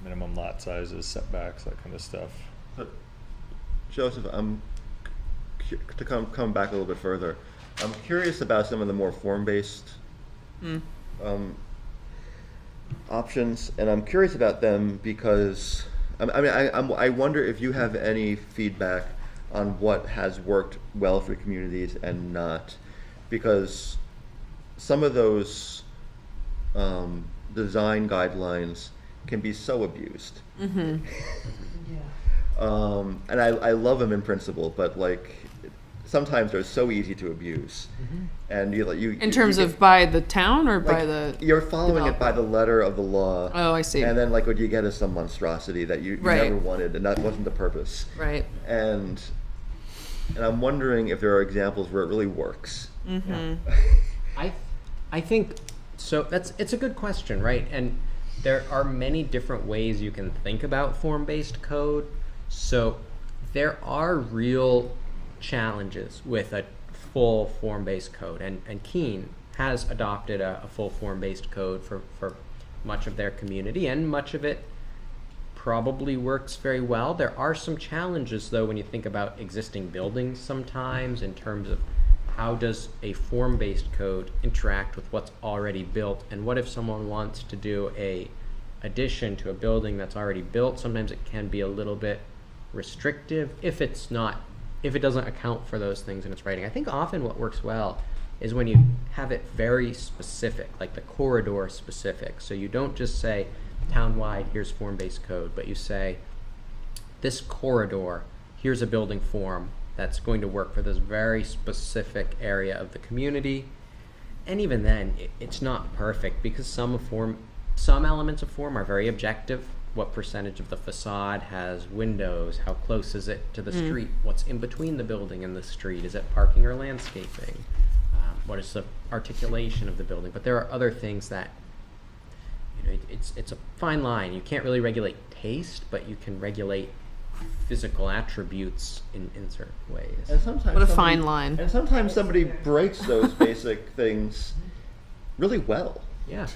Minimum lot sizes, setbacks, that kind of stuff. But Joseph, to come back a little bit further, I'm curious about some of the more form-based options, and I'm curious about them because I wonder if you have any feedback on what has worked well for communities and not, because some of those design guidelines can be so abused. Yeah. And I love them in principle, but like sometimes they're so easy to abuse. And you In terms you of by the town or by like, the you're following it by developer? the letter of the law. Oh, I see. And then like what you get is some monstrosity that you Right. never wanted, and that wasn't the purpose. Right. And I'm wondering if there are examples where it really works. I think so. It's a good question, right? And there are many different ways you can think about form-based code. So there are real challenges with a full form-based code, and Keene has adopted a full form-based code for much of their community, and much of it probably works very well. There are some challenges, though, when you think about existing buildings sometimes in terms of how does a form-based code interact with what's already built, and what if someone wants to do a addition to a building that's already built? Sometimes it can be a little bit restrictive if it doesn't account for those things in its writing. I think often what works well is when you have it very specific, like the corridor specific. So you don't just say townwide, here's form-based code, but you say this corridor, here's a building form that's going to work for this very specific area of the community. And even then, it's not perfect because some elements of form are very objective. What percentage of the facade has windows? How close is it to the street? What's in between the building and the street? Is it parking or landscaping? What is the articulation of the building? But there are other things that, it's a fine line. You can't really regulate taste, but you can regulate physical attributes in certain ways. And sometimes What a fine line. And sometimes somebody breaks those basic things really well. Yeah,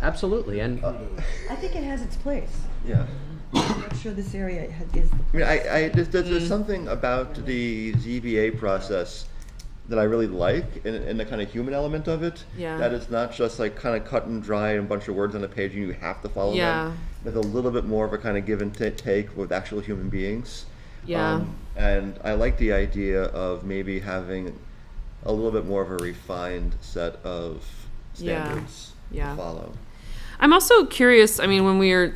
absolutely. And I think it has its place. Yeah. I'm not sure this area is the I mean, place. there's something about the ZBA process that I really like, in the kind of human element of it. Yeah. That it's not just like kind of cut and dry and a bunch of words on a page and you have to follow Yeah. them. There's a little bit more of a kind of give and take with actual human beings. Yeah. And I like the idea of maybe having a little bit more of a refined set of standards Yeah. to follow. I'm also curious. I mean, when we are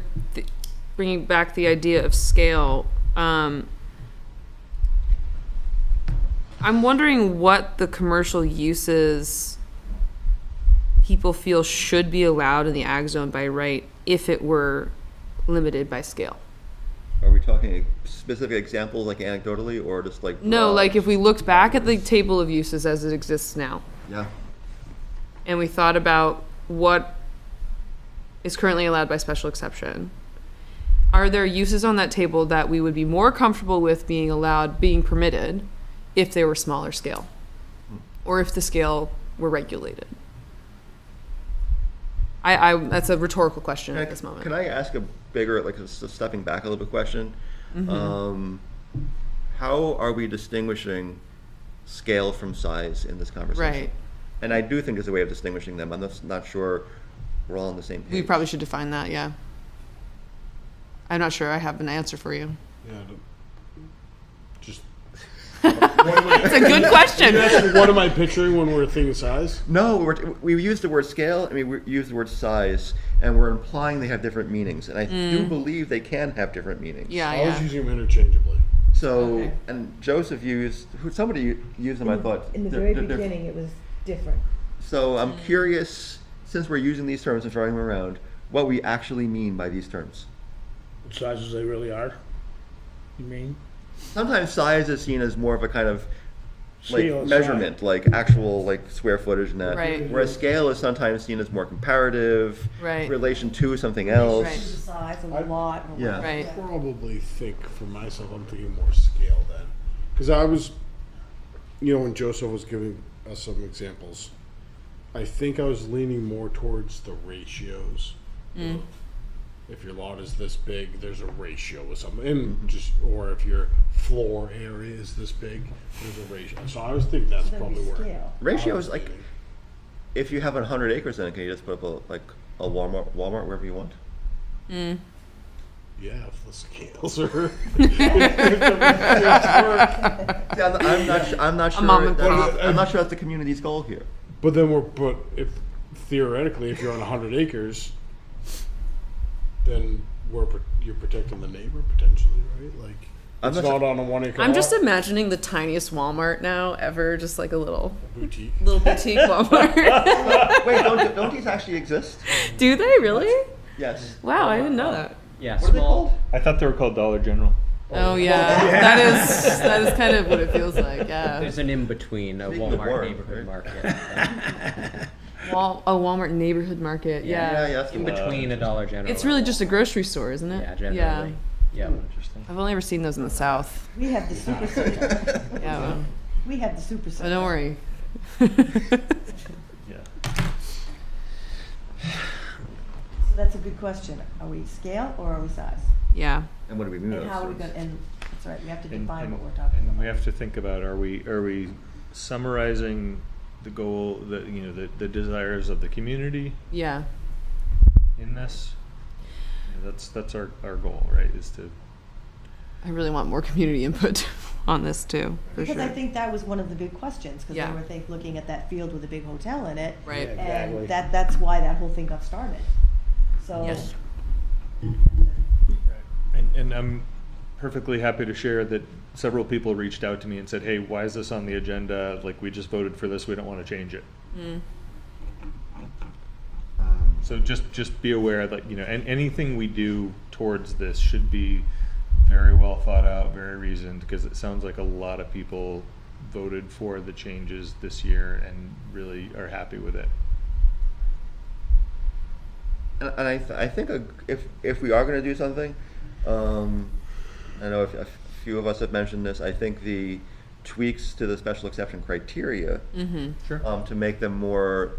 bringing back the idea of scale, I'm wondering what the commercial uses people feel should be allowed in the ag zone by right if it were limited by scale. Are we talking specific examples, like anecdotally, or just like No, broad? like if we looked back at the table of uses as it exists now, Yeah. and we thought about what is currently allowed by special exception, are there uses on that table that we would be more comfortable with being permitted if they were smaller scale, or if the scale were regulated? That's a rhetorical question at this moment. Can I ask a bigger, like a stepping back a little bit question? How are we distinguishing scale from size in this conversation? Right. And I do think there's a way of distinguishing them. I'm not sure we're all on the same page. We probably should define that, yeah. I'm not sure I have an answer for you. Yeah, just. It's a good question. What am I picturing when we're thinking size? No, we use the word scale and we use the word size, and we're implying they have different meanings. And I do believe they can have different meanings. Yeah, I was yeah. using them interchangeably. So, Okay. and Joseph somebody used them, I thought. In the they're- very they're- beginning, it was different. So I'm curious, since we're using these terms and throwing them around, what we actually mean by these terms. What sizes they really are? You mean? Sometimes size is seen as more of a kind of like Scale is measurement, like actual like square footage and that. Right. Whereas scale is sometimes seen as more comparative, Right. relation to something else. Right. The size of a lot. Or Yeah. Right. Probably think for myself, I'm thinking more scale then. Because I was, when Joseph was giving us some examples, I think I was leaning more towards the ratios. If your lot is this big, there's a ratio with something. And or if your floor area is this big, there's a ratio. So I was thinking that's That'd be probably where. scale. Ratio I was is like, leaning. if you have 100 acres in it, can you just put up a Walmart wherever you want? Yeah, if the scales are. See, I'm not sure. mom and pop. I'm not sure that's the community's goal here. But then if theoretically, if you're on 100 acres, then you're protecting the neighbor potentially, right? Like I'm it's not not on a 1 acre. I'm just lot, imagining the tiniest Walmart now ever, just like a little boutique. boutique Walmart. Wait, don't these actually exist? Do they really? Yes. Wow, I didn't know that. Yeah, What are they small. called? I thought they were called Dollar General. Oh yeah, that is kind of what it feels like. Yeah, There's an in-between, a Speaking of Walmart Warren, neighborhood right? market. Walmart neighborhood market. Yeah, Yeah, that's the In one. between a Dollar General. it's really just a grocery store, isn't it? Yeah, generally. Yeah, Yeah. Interesting. I've only ever seen those in the South. We have the super center. Yeah, well, We have the super but center. don't worry. Yeah. So that's a good question. Are we scale or are we size? Yeah, And what do we mean? And by how are we those going? terms? And that's right. We have to And- define and- what we're talking And about. we have to think about, are we summarizing the goal, the desires of the community yeah, in this? That's our goal, right? Is to I really want more community input on this too, for Because sure. I think that was one of the big questions, because Yeah. they were looking at that field with a big hotel in it. Right. Yeah. Exactly. And that's why that whole thing got started. So. Yes. And I'm perfectly happy to share that several people reached out to me and said, hey, why is this on the agenda? Like, we just voted for this, we don't want to change it. So just be aware that, anything we do towards this should be very well thought out, very reasoned, because it sounds like a lot of people voted for the changes this year and really are happy with it. And I think if we are going to do something, I know a few of us have mentioned this. I think the tweaks to the special exception criteria Sure. to make them more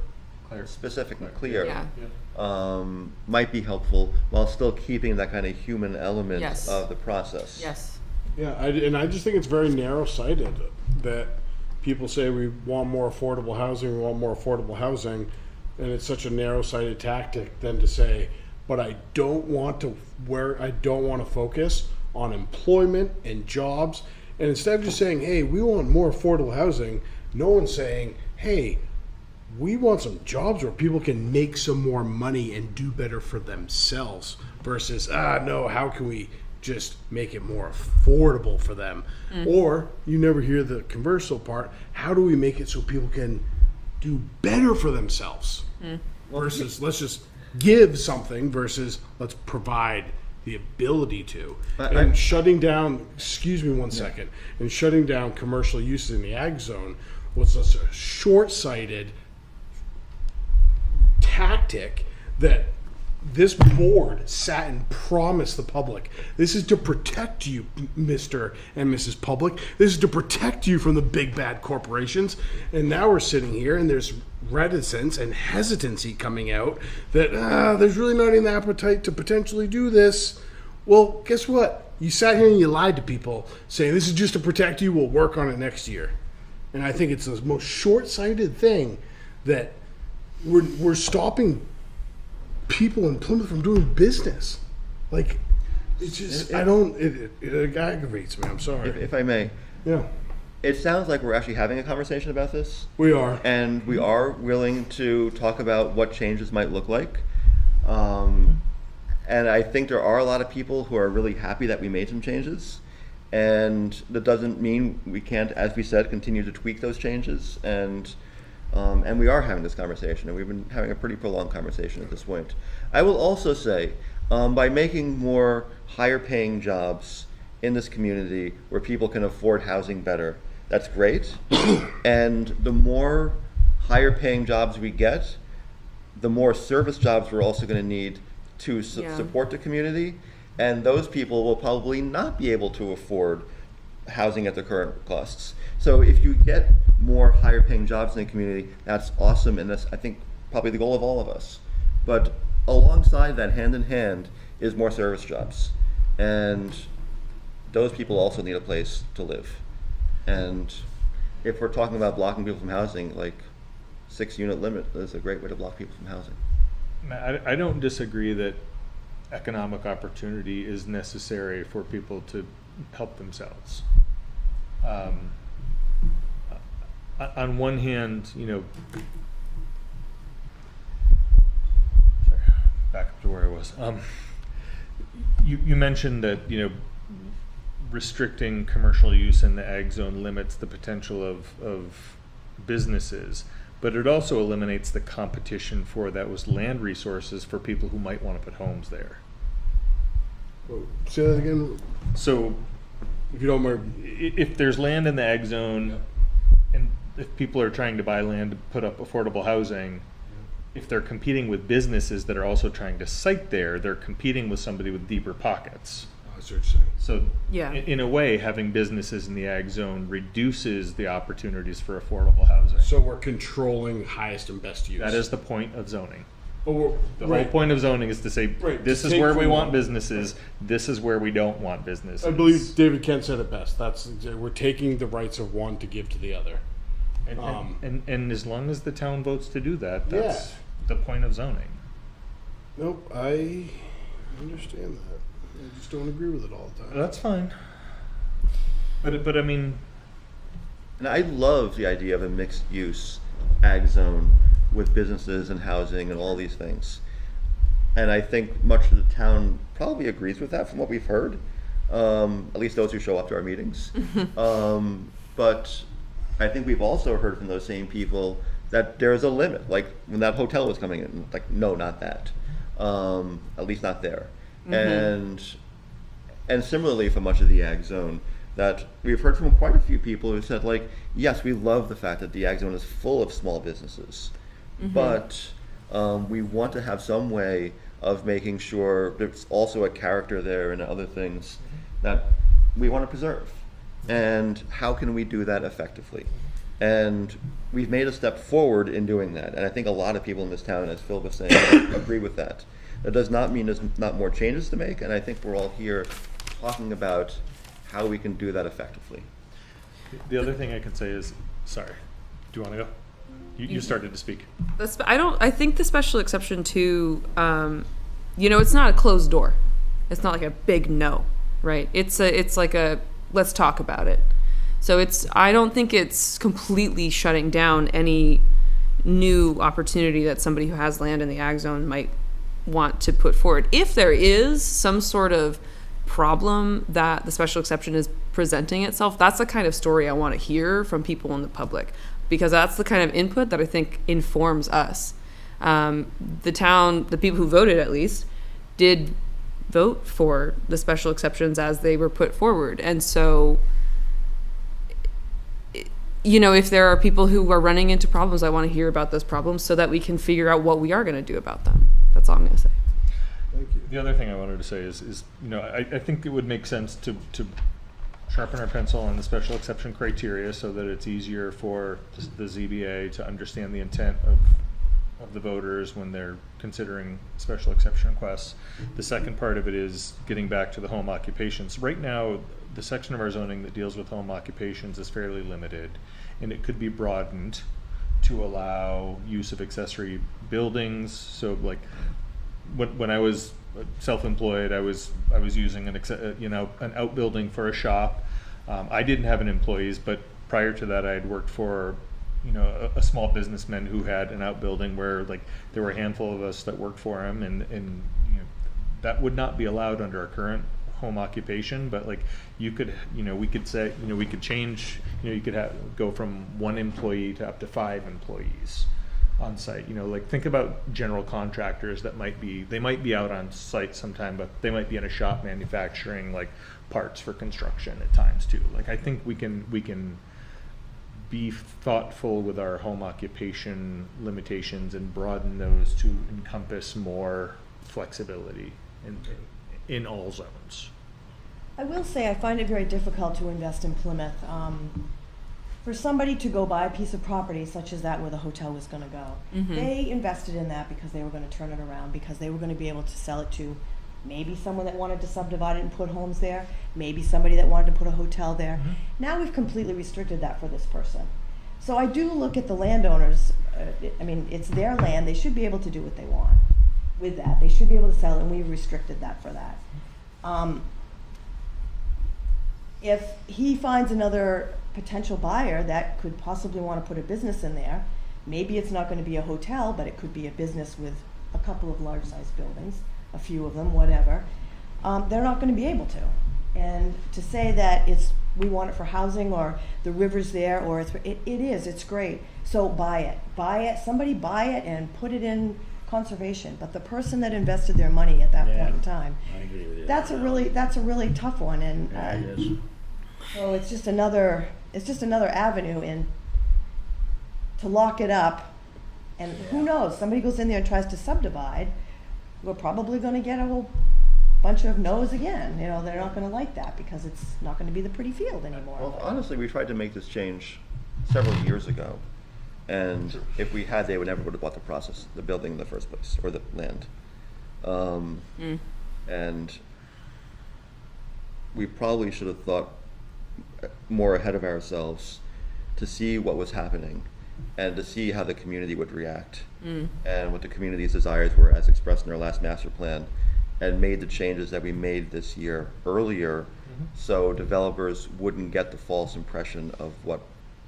Clear. specific and clear Yeah. might be helpful while still keeping that kind of human element Yes. of the process. Yes. Yeah, I just think it's very narrow-sighted that people say we want more affordable housing, we want more affordable housing, and it's such a narrow-sighted tactic then to say, but I don't want to focus on employment and jobs, and instead of just saying, hey, we want more affordable housing, no one's saying, hey, we want some jobs where people can make some more money and do better for themselves versus, no, how can we just make it more affordable for them? Or you never hear the converse part, how do we make it so people can do better for themselves? Versus let's just give something versus let's provide the ability to. But And I- shutting down, excuse me one second, and shutting down commercial uses in the ag zone was such a short-sighted tactic that this board sat and promised the public, this is to protect you, Mr. and Mrs. Public. This is to protect you from the big bad corporations. And now we're sitting here and there's reticence and hesitancy coming out that there's really not an appetite to potentially do this. Well, guess what? You sat here and you lied to people saying this is just to protect you, we'll work on it next year. And I think it's the most short-sighted thing that we're stopping people in Plymouth from doing business. Like, It's just, I don't, it aggravates me, I'm sorry. If I may, Yeah, it sounds like we're actually having a conversation about this. we are. And we are willing to talk about what changes might look like. And I think there are a lot of people who are really happy that we made some changes. And that doesn't mean we can't, as we said, continue to tweak those changes. And we are having this conversation, and we've been having a pretty prolonged conversation at this point. I will also say, by making more higher paying jobs in this community where people can afford housing better, that's great. And the more higher paying jobs we get, the more service jobs we're also going to need to support the community. And those people will probably not be able to afford housing at their current costs. So if you get more higher paying jobs in the community, that's awesome. And that's, I think, probably the goal of all of us. But alongside that, hand in hand, is more service jobs. And those people also need a place to live. And if we're talking about blocking people from housing, like 6-unit limit is a great way to block people from housing. I don't disagree that economic opportunity is necessary for people to help themselves. On one hand, sorry, back up to where I was. You mentioned that, restricting commercial use in the ag zone limits the potential of businesses, but it also eliminates the competition for those land resources for people who might want to put homes there. Say that again, So if you don't mind. if there's land in the ag zone, and if people are trying to buy land to put up affordable housing, if they're competing with businesses that are also trying to site there, they're competing with somebody with deeper pockets. That's what you're saying. So Yeah. in a way, having businesses in the ag zone reduces the opportunities for affordable housing. So we're controlling highest and best use. That is the point of zoning. Oh, The whole point of zoning is to say, Right, this to is take where we from want one. businesses, this is where we don't want businesses. I believe David Kent said it best. We're taking the rights of one to give to the other. And as long as the town votes to do that, that's the point of zoning. Nope, I understand that. I just don't agree with it all the time. That's fine. But I mean, And I love the idea of a mixed use ag zone with businesses and housing and all these things. And I think much of the town probably agrees with that from what we've heard, at least those who show up to our meetings. But I think we've also heard from those same people that there's a limit. Like when that hotel was coming in, like, no, not that. At least not there. And similarly for much of the ag zone, that we've heard from quite a few people who said, like, yes, we love the fact that the ag zone is full of small businesses, but we want to have some way of making sure there's also a character there and other things that we want to preserve. And how can we do that effectively? And we've made a step forward in doing that. And I think a lot of people in this town, as Phil was saying, agree with that. That does not mean there's not more changes to make. And I think we're all here talking about how we can do that effectively. the other thing I can say is, sorry, do you want to go? You started to speak. I think the special exception to, it's not a closed door. It's not like a big no, right? It's like a, let's talk about it. So I don't think it's completely shutting down any new opportunity that somebody who has land in the ag zone might want to put forward. If there is some sort of problem that the special exception is presenting itself, that's the kind of story I want to hear from people in the public, because that's the kind of input that I think informs us. The town, the people who voted at least, did vote for the special exceptions as they were put forward. And so, if there are people who are running into problems, I want to hear about those problems so that we can figure out what we are going to do about them. That's all I'm going to say. Thank you. The other thing I wanted to say is I think it would make sense to sharpen our pencil on the special exception criteria so that it's easier for the ZBA to understand the intent of the voters when they're considering special exception requests. The second part of it is getting back to the home occupations. Right now, the section of our zoning that deals with home occupations is fairly limited, and it could be broadened to allow use of accessory buildings. So like when I was self-employed, I was using an outbuilding for a shop. I didn't have any employees, but prior to that, I had worked for a small businessman who had an outbuilding where like there were a handful of us that worked for him, and that would not be allowed under our current home occupation. But like we could say we could change, you could go from 1 employee to up to 5 employees on site. Like think about general contractors that might be out on site sometime, but they might be in a shop manufacturing like parts for construction at times too. Like I think we can be thoughtful with our home occupation limitations and broaden those to encompass more flexibility in all zones. I will say I find it very difficult to invest in Plymouth. For somebody to go buy a piece of property such as that where the hotel was going to go, they invested in that because they were going to turn it around, because they were going to be able to sell it to maybe someone that wanted to subdivide it and put homes there, maybe somebody that wanted to put a hotel there. Now we've completely restricted that for this person. So I do look at the landowners. I mean, it's their land. They should be able to do what they want with that. They should be able to sell it, and we've restricted that for that. If he finds another potential buyer that could possibly want to put a business in there, maybe it's not going to be a hotel, but it could be a business with a couple of large-sized buildings, a few of them, whatever. They're not going to be able to. And to say that we want it for housing, or the river's there, or it's great. So buy it. Somebody buy it and put it in conservation. But the person that invested their money at that point in time, I agree with you. that's a really tough one. And Yeah, it is. so it's just another avenue to lock it up. And who knows? Somebody goes in there and tries to subdivide. We're probably going to get a whole bunch of no's again. They're not going to like that because it's not going to be the pretty field anymore. Well, honestly, we tried to make this change several years ago, and if we had, they would never would have bought the building in the first place, or the land. And we probably should have thought more ahead of ourselves to see what was happening and to see how the community would react and what the community's desires were as expressed in our last master plan, and made the changes that we made this year earlier so developers wouldn't get the false impression of what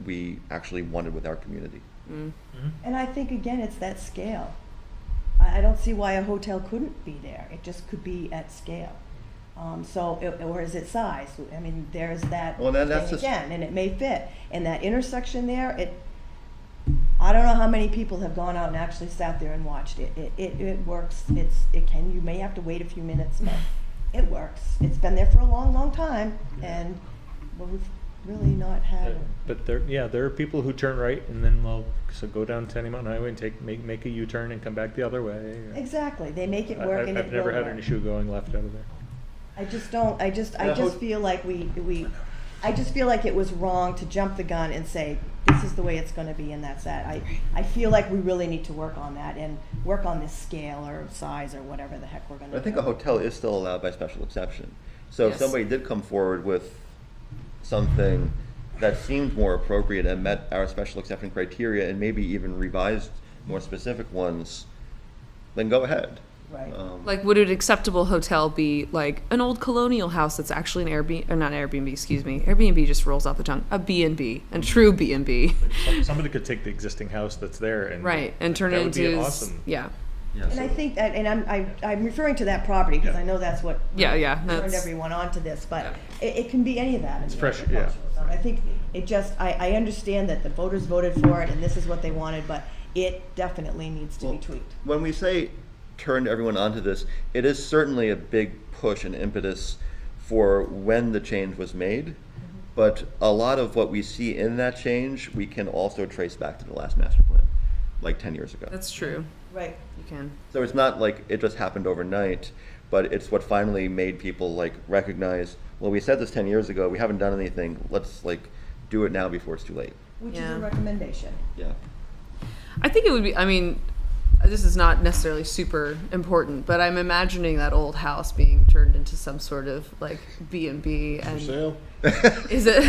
we actually wanted with our community. And I think, again, it's that scale. I don't see why a hotel couldn't be there. It just could be at scale. Or is it size? I mean, there's that Well, that's thing just- again, and it may fit. And that intersection there, I don't know how many people have gone out and actually sat there and watched it. It works. You may have to wait a few minutes, but it works. It's been there for a long, long time, and we've really not had. But there are people who turn right and then they'll go down Tenny Mountain Highway and make a U-turn and come back the other way. Exactly. They make it work, and I've it never will had work. an issue going left out of there. I just don't. I just feel like I just feel like it was wrong to jump the gun and say this is the way it's going to be, and that's that. I feel like we really need to work on that and work on this scale or size or whatever the heck we're going to do. I think a hotel is still allowed by special exception. So if Yes. somebody did come forward with something that seemed more appropriate and met our special exception criteria, and maybe even revised more specific ones, then go ahead. Right. Like, would an acceptable hotel be like an old colonial house that's actually an Airbnb, or not Airbnb, excuse me. Airbnb just rolls off the tongue. A B&B, a true B&B. Somebody could take the existing house that's there and Right, and turn that it would be into, awesome. yeah. And I think that, and I'm referring to that property because I know that's what Yeah, turned that's, everyone onto this, but Yeah. it can be any of that. It's fresh, yeah. I think it just, I understand that the voters voted for it and this is what they wanted, but it definitely needs to be tweaked. When we say turned everyone onto this, it is certainly a big push and impetus for when the change was made. But a lot of what we see in that change, we can also trace back to the last master plan, like 10 years ago. that's true. Right. You can. So it's not like it just happened overnight, but it's what finally made people like recognize, well, we said this 10 years ago, we haven't done anything, let's like do it now before it's too late. Which is Yeah. a recommendation. Yeah. I think it would be, I mean, this is not necessarily super important, but I'm imagining that old house being turned into some sort of like B&B. For And sale? is it?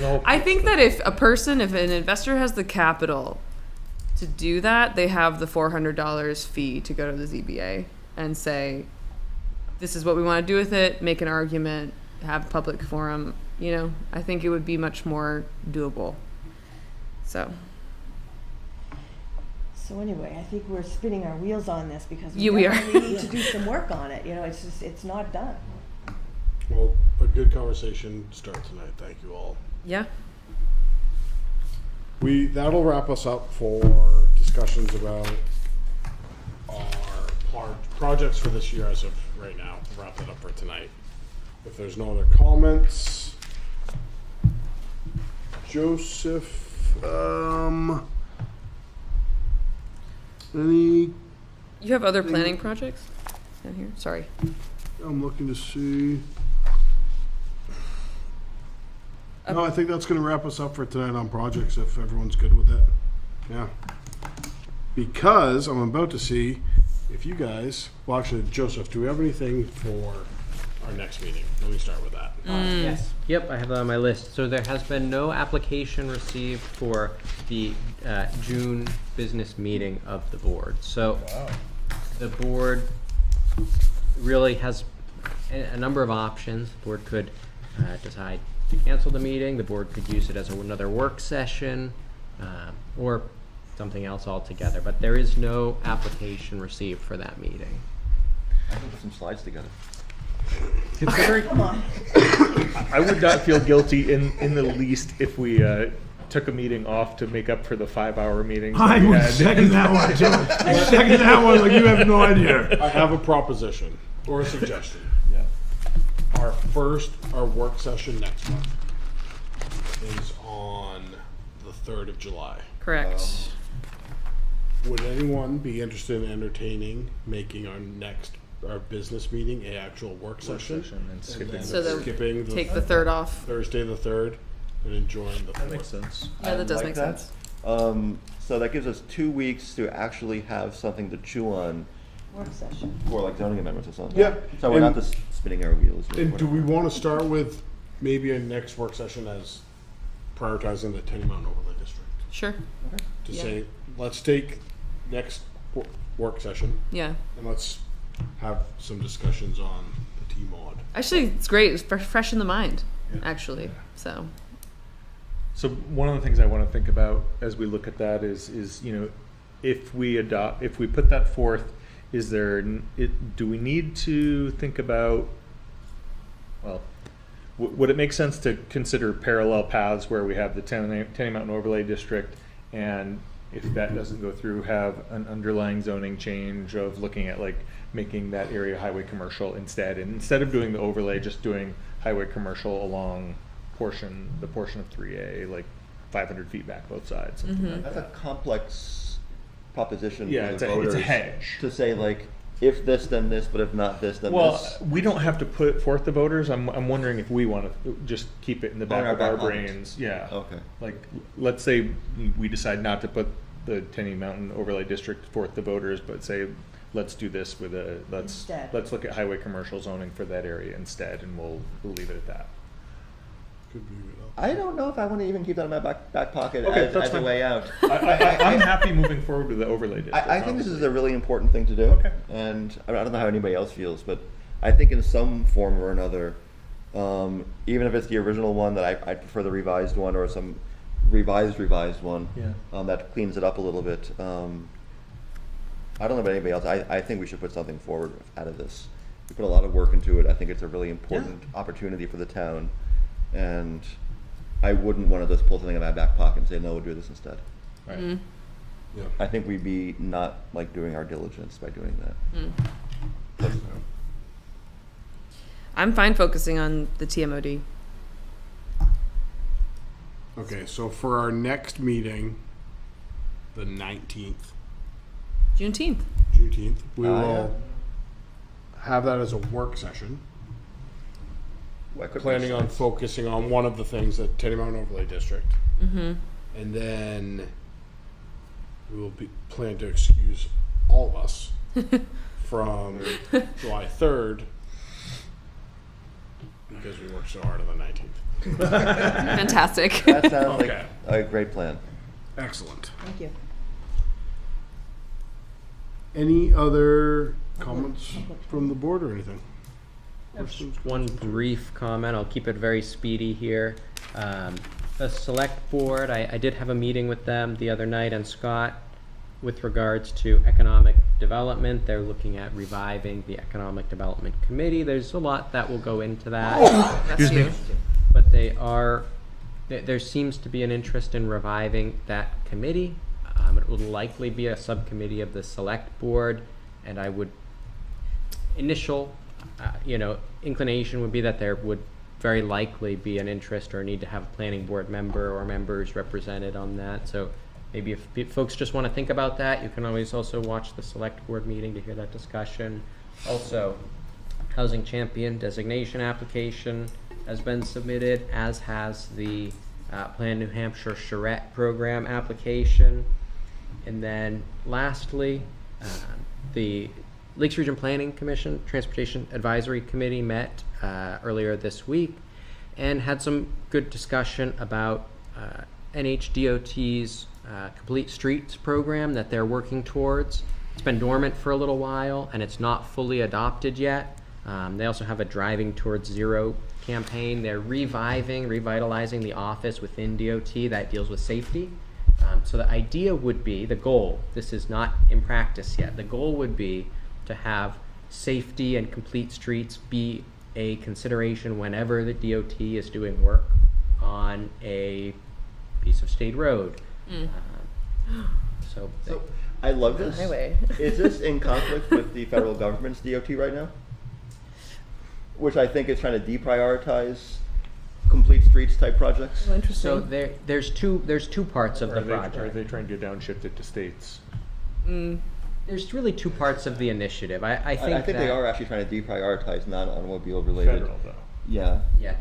No. I think that if an investor has the capital to do that, they have the $400 fee to go to the ZBA and say, this is what we want to do with it, make an argument, have a public forum. You know, I think it would be much more doable. So, So anyway, I think we're spinning our wheels on this because Yeah, we are. definitely need to do some work on it. You know, it's just, it's not done. Well, a good conversation start tonight. Thank you all. yeah. That'll wrap us up for discussions about our projects for this year as of right now. We'll wrap that up for tonight. If there's no other comments, Joseph, any? You have other planning projects down here? Sorry. I'm looking to see. No, I think that's gonna wrap us up for tonight on projects, if everyone's good with it. Yeah. Because I'm about to see if you guys, well, actually, Joseph, do we have anything for our next meeting? Let me start with that. Yes. Yep, I have that on my list. So there has been no application received for the June business meeting of the board. So the board really has a number of options. The board could decide to cancel the meeting. The board could use it as another work session or something else altogether. But there is no application received for that meeting. I can put some slides together. Considering, Come on. I would not feel guilty in the least if we took a meeting off to make up for the 5-hour meetings that I we would had. second that one, too. I second that one like you have no idea. I have a proposition or a suggestion. Yeah. Our work session next month is on the 3rd of July. Correct. Would anyone be interested in entertaining making our business meeting a actual work session? And skipping. then So skipping Take the 3rd off. Thursday the 3rd and enjoying the 4th. That makes sense. Yeah, that does like make that. sense. So that gives us 2 weeks to actually have something to chew on Work session. for like zoning amendments or something. Yeah. So we're And- not just spinning our wheels. or And do we whatever. want to start with maybe a next work session as prioritizing the Tenny Mountain Overlay District? Sure. To Yeah. say, let's take next work session Yeah. and let's have some discussions on the T-mod. Actually, it's great. It's fresh in the mind, Yeah. actually. So, So one of the things I want to think about as we look at that is you know, if we put that forth, do we need to think about, well, would it make sense to consider parallel paths where we have the Tenny Mountain Overlay District, and if that doesn't go through, have an underlying zoning change of looking at like making that area highway commercial instead, and instead of doing the overlay, just doing highway commercial along the portion of 3A, like 500 feet back both sides. Something like That's that. a complex proposition Yeah, for it's the a voters hedge. to say like, if this, then this, but if not this, then Well, this. we don't have to put forth the voters. I'm wondering if we want to just keep it in the back In our of our back pocket. brains. Yeah. Okay. Like, let's say we decide not to put the Tenny Mountain Overlay District forth the voters, but say, let's do this with Instead. let's look at highway commercial zoning for that area instead, and we'll leave it at that. Could be without. I don't know if I want to even keep that in my back pocket Okay, as that's a fine. way out. I'm happy moving forward with the overlay district. I think this is honestly. a really important thing to do. Okay. And I don't know how anybody else feels, but I think in some form or another, even if it's the original one, that I prefer the revised one or some revised one. Yeah. That cleans it up a little bit. I don't know about anybody else. I think we should put something forward out of this. We put a lot of work into it. I think it's a really important opportunity for the town. And I wouldn't want to just pull something in my back pocket and say, no, we'll do this instead. Right. Yeah. I think we'd be not like doing our diligence by doing that. I'm fine focusing on the TMOD. Okay, so for our next meeting, the 19th, Juneteenth. we Ah, will have that as a work session, Why couldn't we planning on say- focusing on one of the things at Tenny Mountain Overlay District. Mm-hmm. And then we will plan to excuse all of us from July 3rd because we worked so hard on the 19th. Fantastic. That sounds Okay. like a great plan. Excellent. Thank you. Any other comments from the board or anything? One brief comment, I'll keep it very speedy here. The select board, I did have a meeting with them the other night, and Scott, with regards to economic development, they're looking at reviving the Economic Development Committee. There's a lot that will go into that. That's you. But there seems to be an interest in reviving that committee. It will likely be a subcommittee of the select board, and I would, initial, inclination would be that there would very likely be an interest or need to have a planning board member or members represented on that. So maybe if folks just want to think about that, you can always also watch the select board meeting to hear that discussion. Also, Housing Champion designation application has been submitted, as has the Plan New Hampshire charrette program application. And then lastly, the Lakes Region Planning Commission Transportation Advisory Committee met earlier this week and had some good discussion about NHDOT's Complete Streets program that they're working towards. It's been dormant for a little while and it's not fully adopted yet. They also have a Driving Towards Zero campaign. They're revitalizing the office within DOT that deals with safety. So the idea would be, the goal, this is not in practice yet, the goal would be to have safety and complete streets be a consideration whenever the DOT is doing work on a piece of state road. So I love this. Highway. Is this in conflict with the federal government's DOT right now? Which I think is trying to deprioritize complete streets type projects. Oh, interesting. So there's two parts of the Are project. they trying to downshift it to states? There's really two parts of the initiative. I think they that- are actually trying to deprioritize non-automobile related. Federal, though. Yeah. Yeah,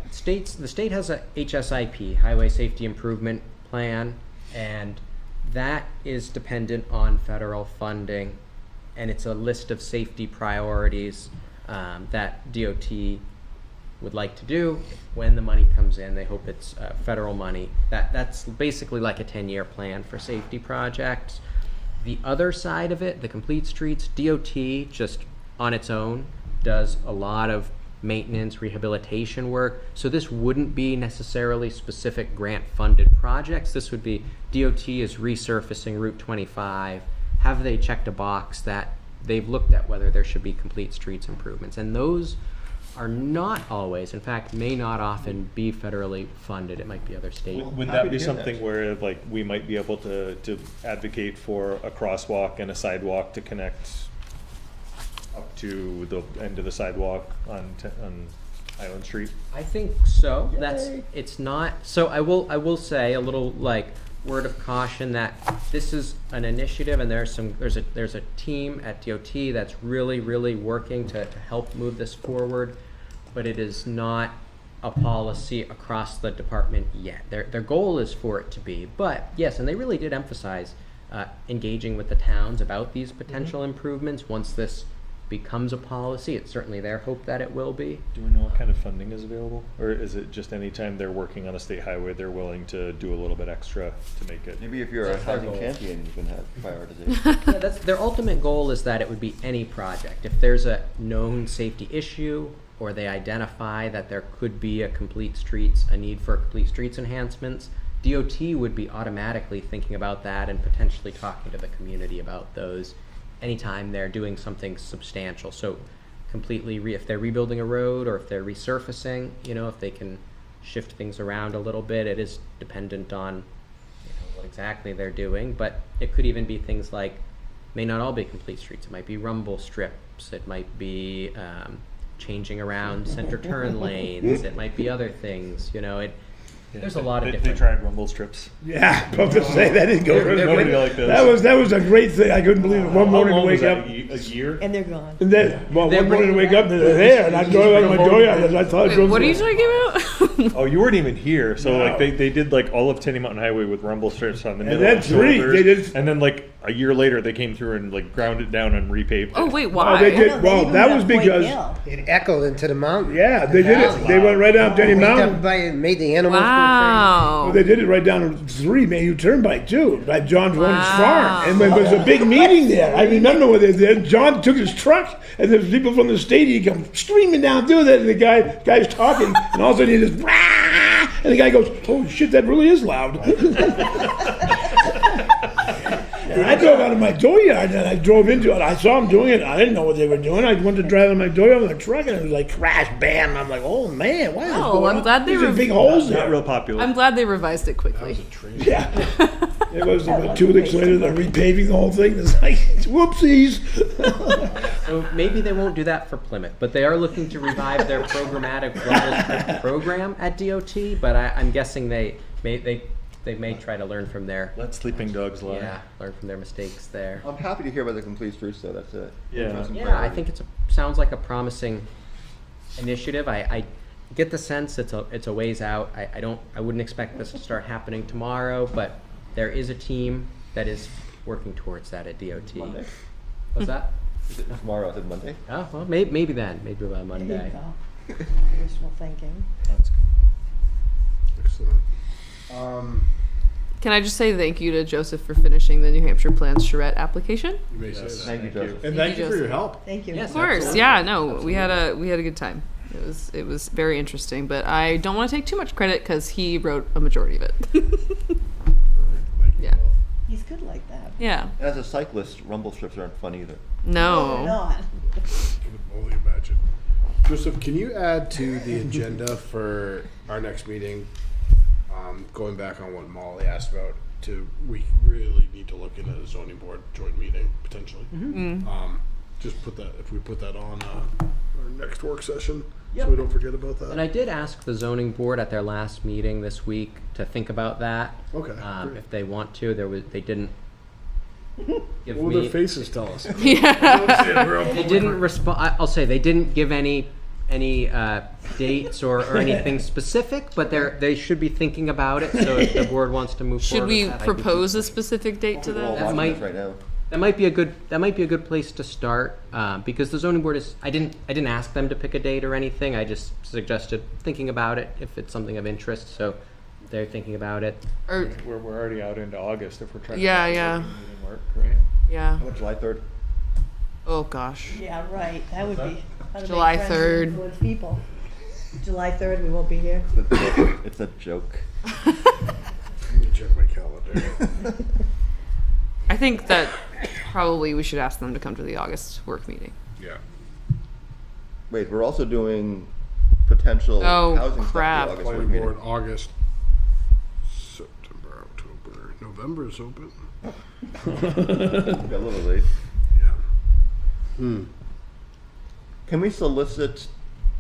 the state has a HSIP, Highway Safety Improvement Plan, and that is dependent on federal funding, and it's a list of safety priorities that DOT would like to do. When the money comes in, they hope it's federal money. That's basically like a 10-year plan for safety projects. The other side of it, the complete streets, DOT just on its own does a lot of maintenance, rehabilitation work. So this wouldn't be necessarily specific grant funded projects. This would be DOT is resurfacing Route 25. Have they checked a box that they've looked at whether there should be complete streets improvements? And those are not always, in fact, may not often be federally funded. It might be other state. Would happy that be to hear something that. where like we might be able to advocate for a crosswalk and a sidewalk to connect up to the end of the sidewalk on Island Street? I think so. It's not. So I will say a little like word of caution that this is an initiative, and there's a team at DOT that's really working to help move this forward, but it is not a policy across the department yet. Their goal is for it to be, but yes, and they really did emphasize engaging with the towns about these potential improvements once this becomes a policy. It's certainly their hope that it will be. Do we know what kind of funding is available? Or is it just anytime they're working on a state highway, they're willing to do a little bit extra to make it? Maybe if you're a That's their housing goal. champion, you can have prioritization. Yeah, that's their ultimate goal, is that it would be any project. If there's a known safety issue, or they identify that there could be a need for complete streets enhancements, DOT would be automatically thinking about that and potentially talking to the community about those anytime they're doing something substantial. So completely, if they're rebuilding a road or if they're resurfacing, if they can shift things around a little bit, it is dependent on what exactly they're doing. But it could even be things like, may not all be complete streets. It might be rumble strips. It might be changing around center turn lanes. It might be other things. There's a lot of different. They tried rumble strips. Yeah, I was about to say that didn't go very Nobody good. liked those. That was a great thing. I couldn't believe it. One How morning to long was wake that? up, A year? And they're gone. and then one They're morning to bringing wake back up, and they're there, and I drove out my door. I thought I Wait, drove. what are you through- talking about? Oh, you weren't even here. So No. like they did like all of Tenny Mountain Highway with rumble strips on the middle then and three. shoulders. They did- And then like a year later they came through and like ground it down and repaved it. Oh wait, Oh, why? they did. No, they Well, didn't that have was Point because Hill. It echoed into the mountain. yeah, they did it. They went right down Denny Made Mountain. everybody, made the animals Wow. Well, they did it right down 3 Mayhew Turnpike too, by John Ron's Wow. farm, and there was a big meeting there. I remember when they did. John took his truck, and there's people from the stadium come streaming down through there, and the guy's talking, and all of a sudden he just, "Rah!" And the guy goes, "Oh shit, that really is loud." And I drove out of my dooryard and I drove into it. I saw them doing it. I didn't know what they were doing. I went to drive out of my dooryard with a truck, and it was like crash, bam. I'm like, oh man, what is Oh, going I'm on? glad they There's were- big holes Not there. real popular. I'm glad they revised it quickly. Yeah. It was about 2 weeks later, they're repaving the whole thing. It's like, whoopsies. So maybe they won't do that for Plymouth, but they are looking to revive their programmatic rumble strip program at DOT. But I'm guessing they may try to learn from their Let sleeping dogs lie. learn from their mistakes there. I'm happy to hear about the complete streets, though. That's a Yeah. interesting Yeah, I priority. think sounds like a promising initiative. I get the sense it's a ways out. I wouldn't expect this to start happening tomorrow, but there is a team that is working towards that at DOT. Monday. What's that? Is it tomorrow? Is it Monday? Oh well, maybe then, maybe by There you Monday. go. Wishful thinking. Excellent. Can I just say thank you to Joseph for finishing the New Hampshire Plans charrette application? You may say that. Thank you, Joseph. And Thank thank you, you for your Joseph. help. Thank you. Yes, Of course, Absolutely. yeah. No, we had a good time. It was very interesting, but I don't want to take too much credit because he wrote a majority of it. Thank you. Yeah. He's good like that. Yeah. As a cyclist, rumble strips aren't fun either. They're No. not. I can only imagine. Joseph, can you add to the agenda for our next meeting, going back on what Molly asked about, we really need to look into the zoning board joint meeting, potentially. Just put that, if we put that on our next work session, Yep. so we don't forget about that. And I did ask the zoning board at their last meeting this week to think about that. Okay, great. If they want to, they didn't give What will their me. faces tell us? They didn't respond. I'll say they didn't give any dates or anything specific, but they should be thinking about it. So if the board wants to move Should forward, we with that, I think propose a specific date to We're all them? watching might- this right now. that might be a good place to start because the zoning board is. I didn't ask them to pick a date or anything. I just suggested thinking about it if it's something of interest. So they're thinking about it. Or We're already out into August if we're trying Yeah, to yeah. make the meeting work, right? yeah. How about July 3rd? Oh gosh. Yeah, right. That would be. that'd July make friends 3rd. and influence people. July 3rd, we won't be here. It's a joke. Let me check my calendar. I think that probably we should ask them to come to the August work meeting. Yeah. Wait, we're also doing potential Oh, housing crap. stuff for the August board Planning meeting. board, August, September, October, November is open. Got a little late. Yeah. Can we solicit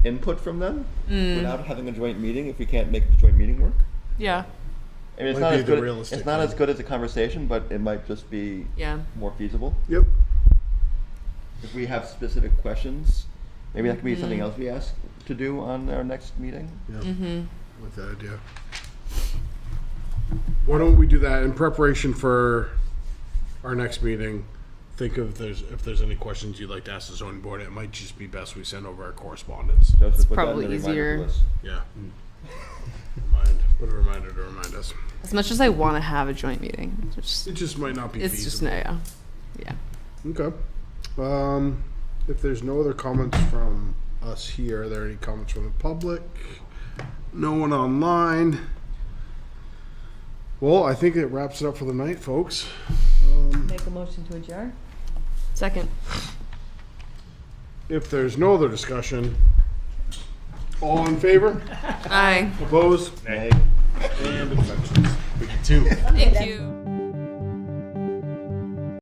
input from them Hmm. without having a joint meeting if we can't make the joint meeting work? Yeah. I mean, it's Might not be as the good. realistic It's not thing. as good as a conversation, but it might just be Yeah. more feasible. Yep. If we have specific questions, maybe that could be Mm-hmm. something else we ask to do on our next meeting. Yeah. With that idea. Why don't we do that in preparation for our next meeting? Think of if there's any questions you'd like to ask the zoning board. It might just be best we send over our correspondence. Joseph, put probably that in the reminder easier. list. Yeah. Put a reminder to remind us. As much as I want to have a joint meeting, It just might not be it's just feasible. yeah. Okay. If there's no other comments from us here, are there any comments from the public? No one online. Well, I think it wraps it up for the night, folks. Make a motion to adjourn? Second. If there's no other discussion, all in favor? Aye. Opposed? Nay. And abstentions. Two. Thank you.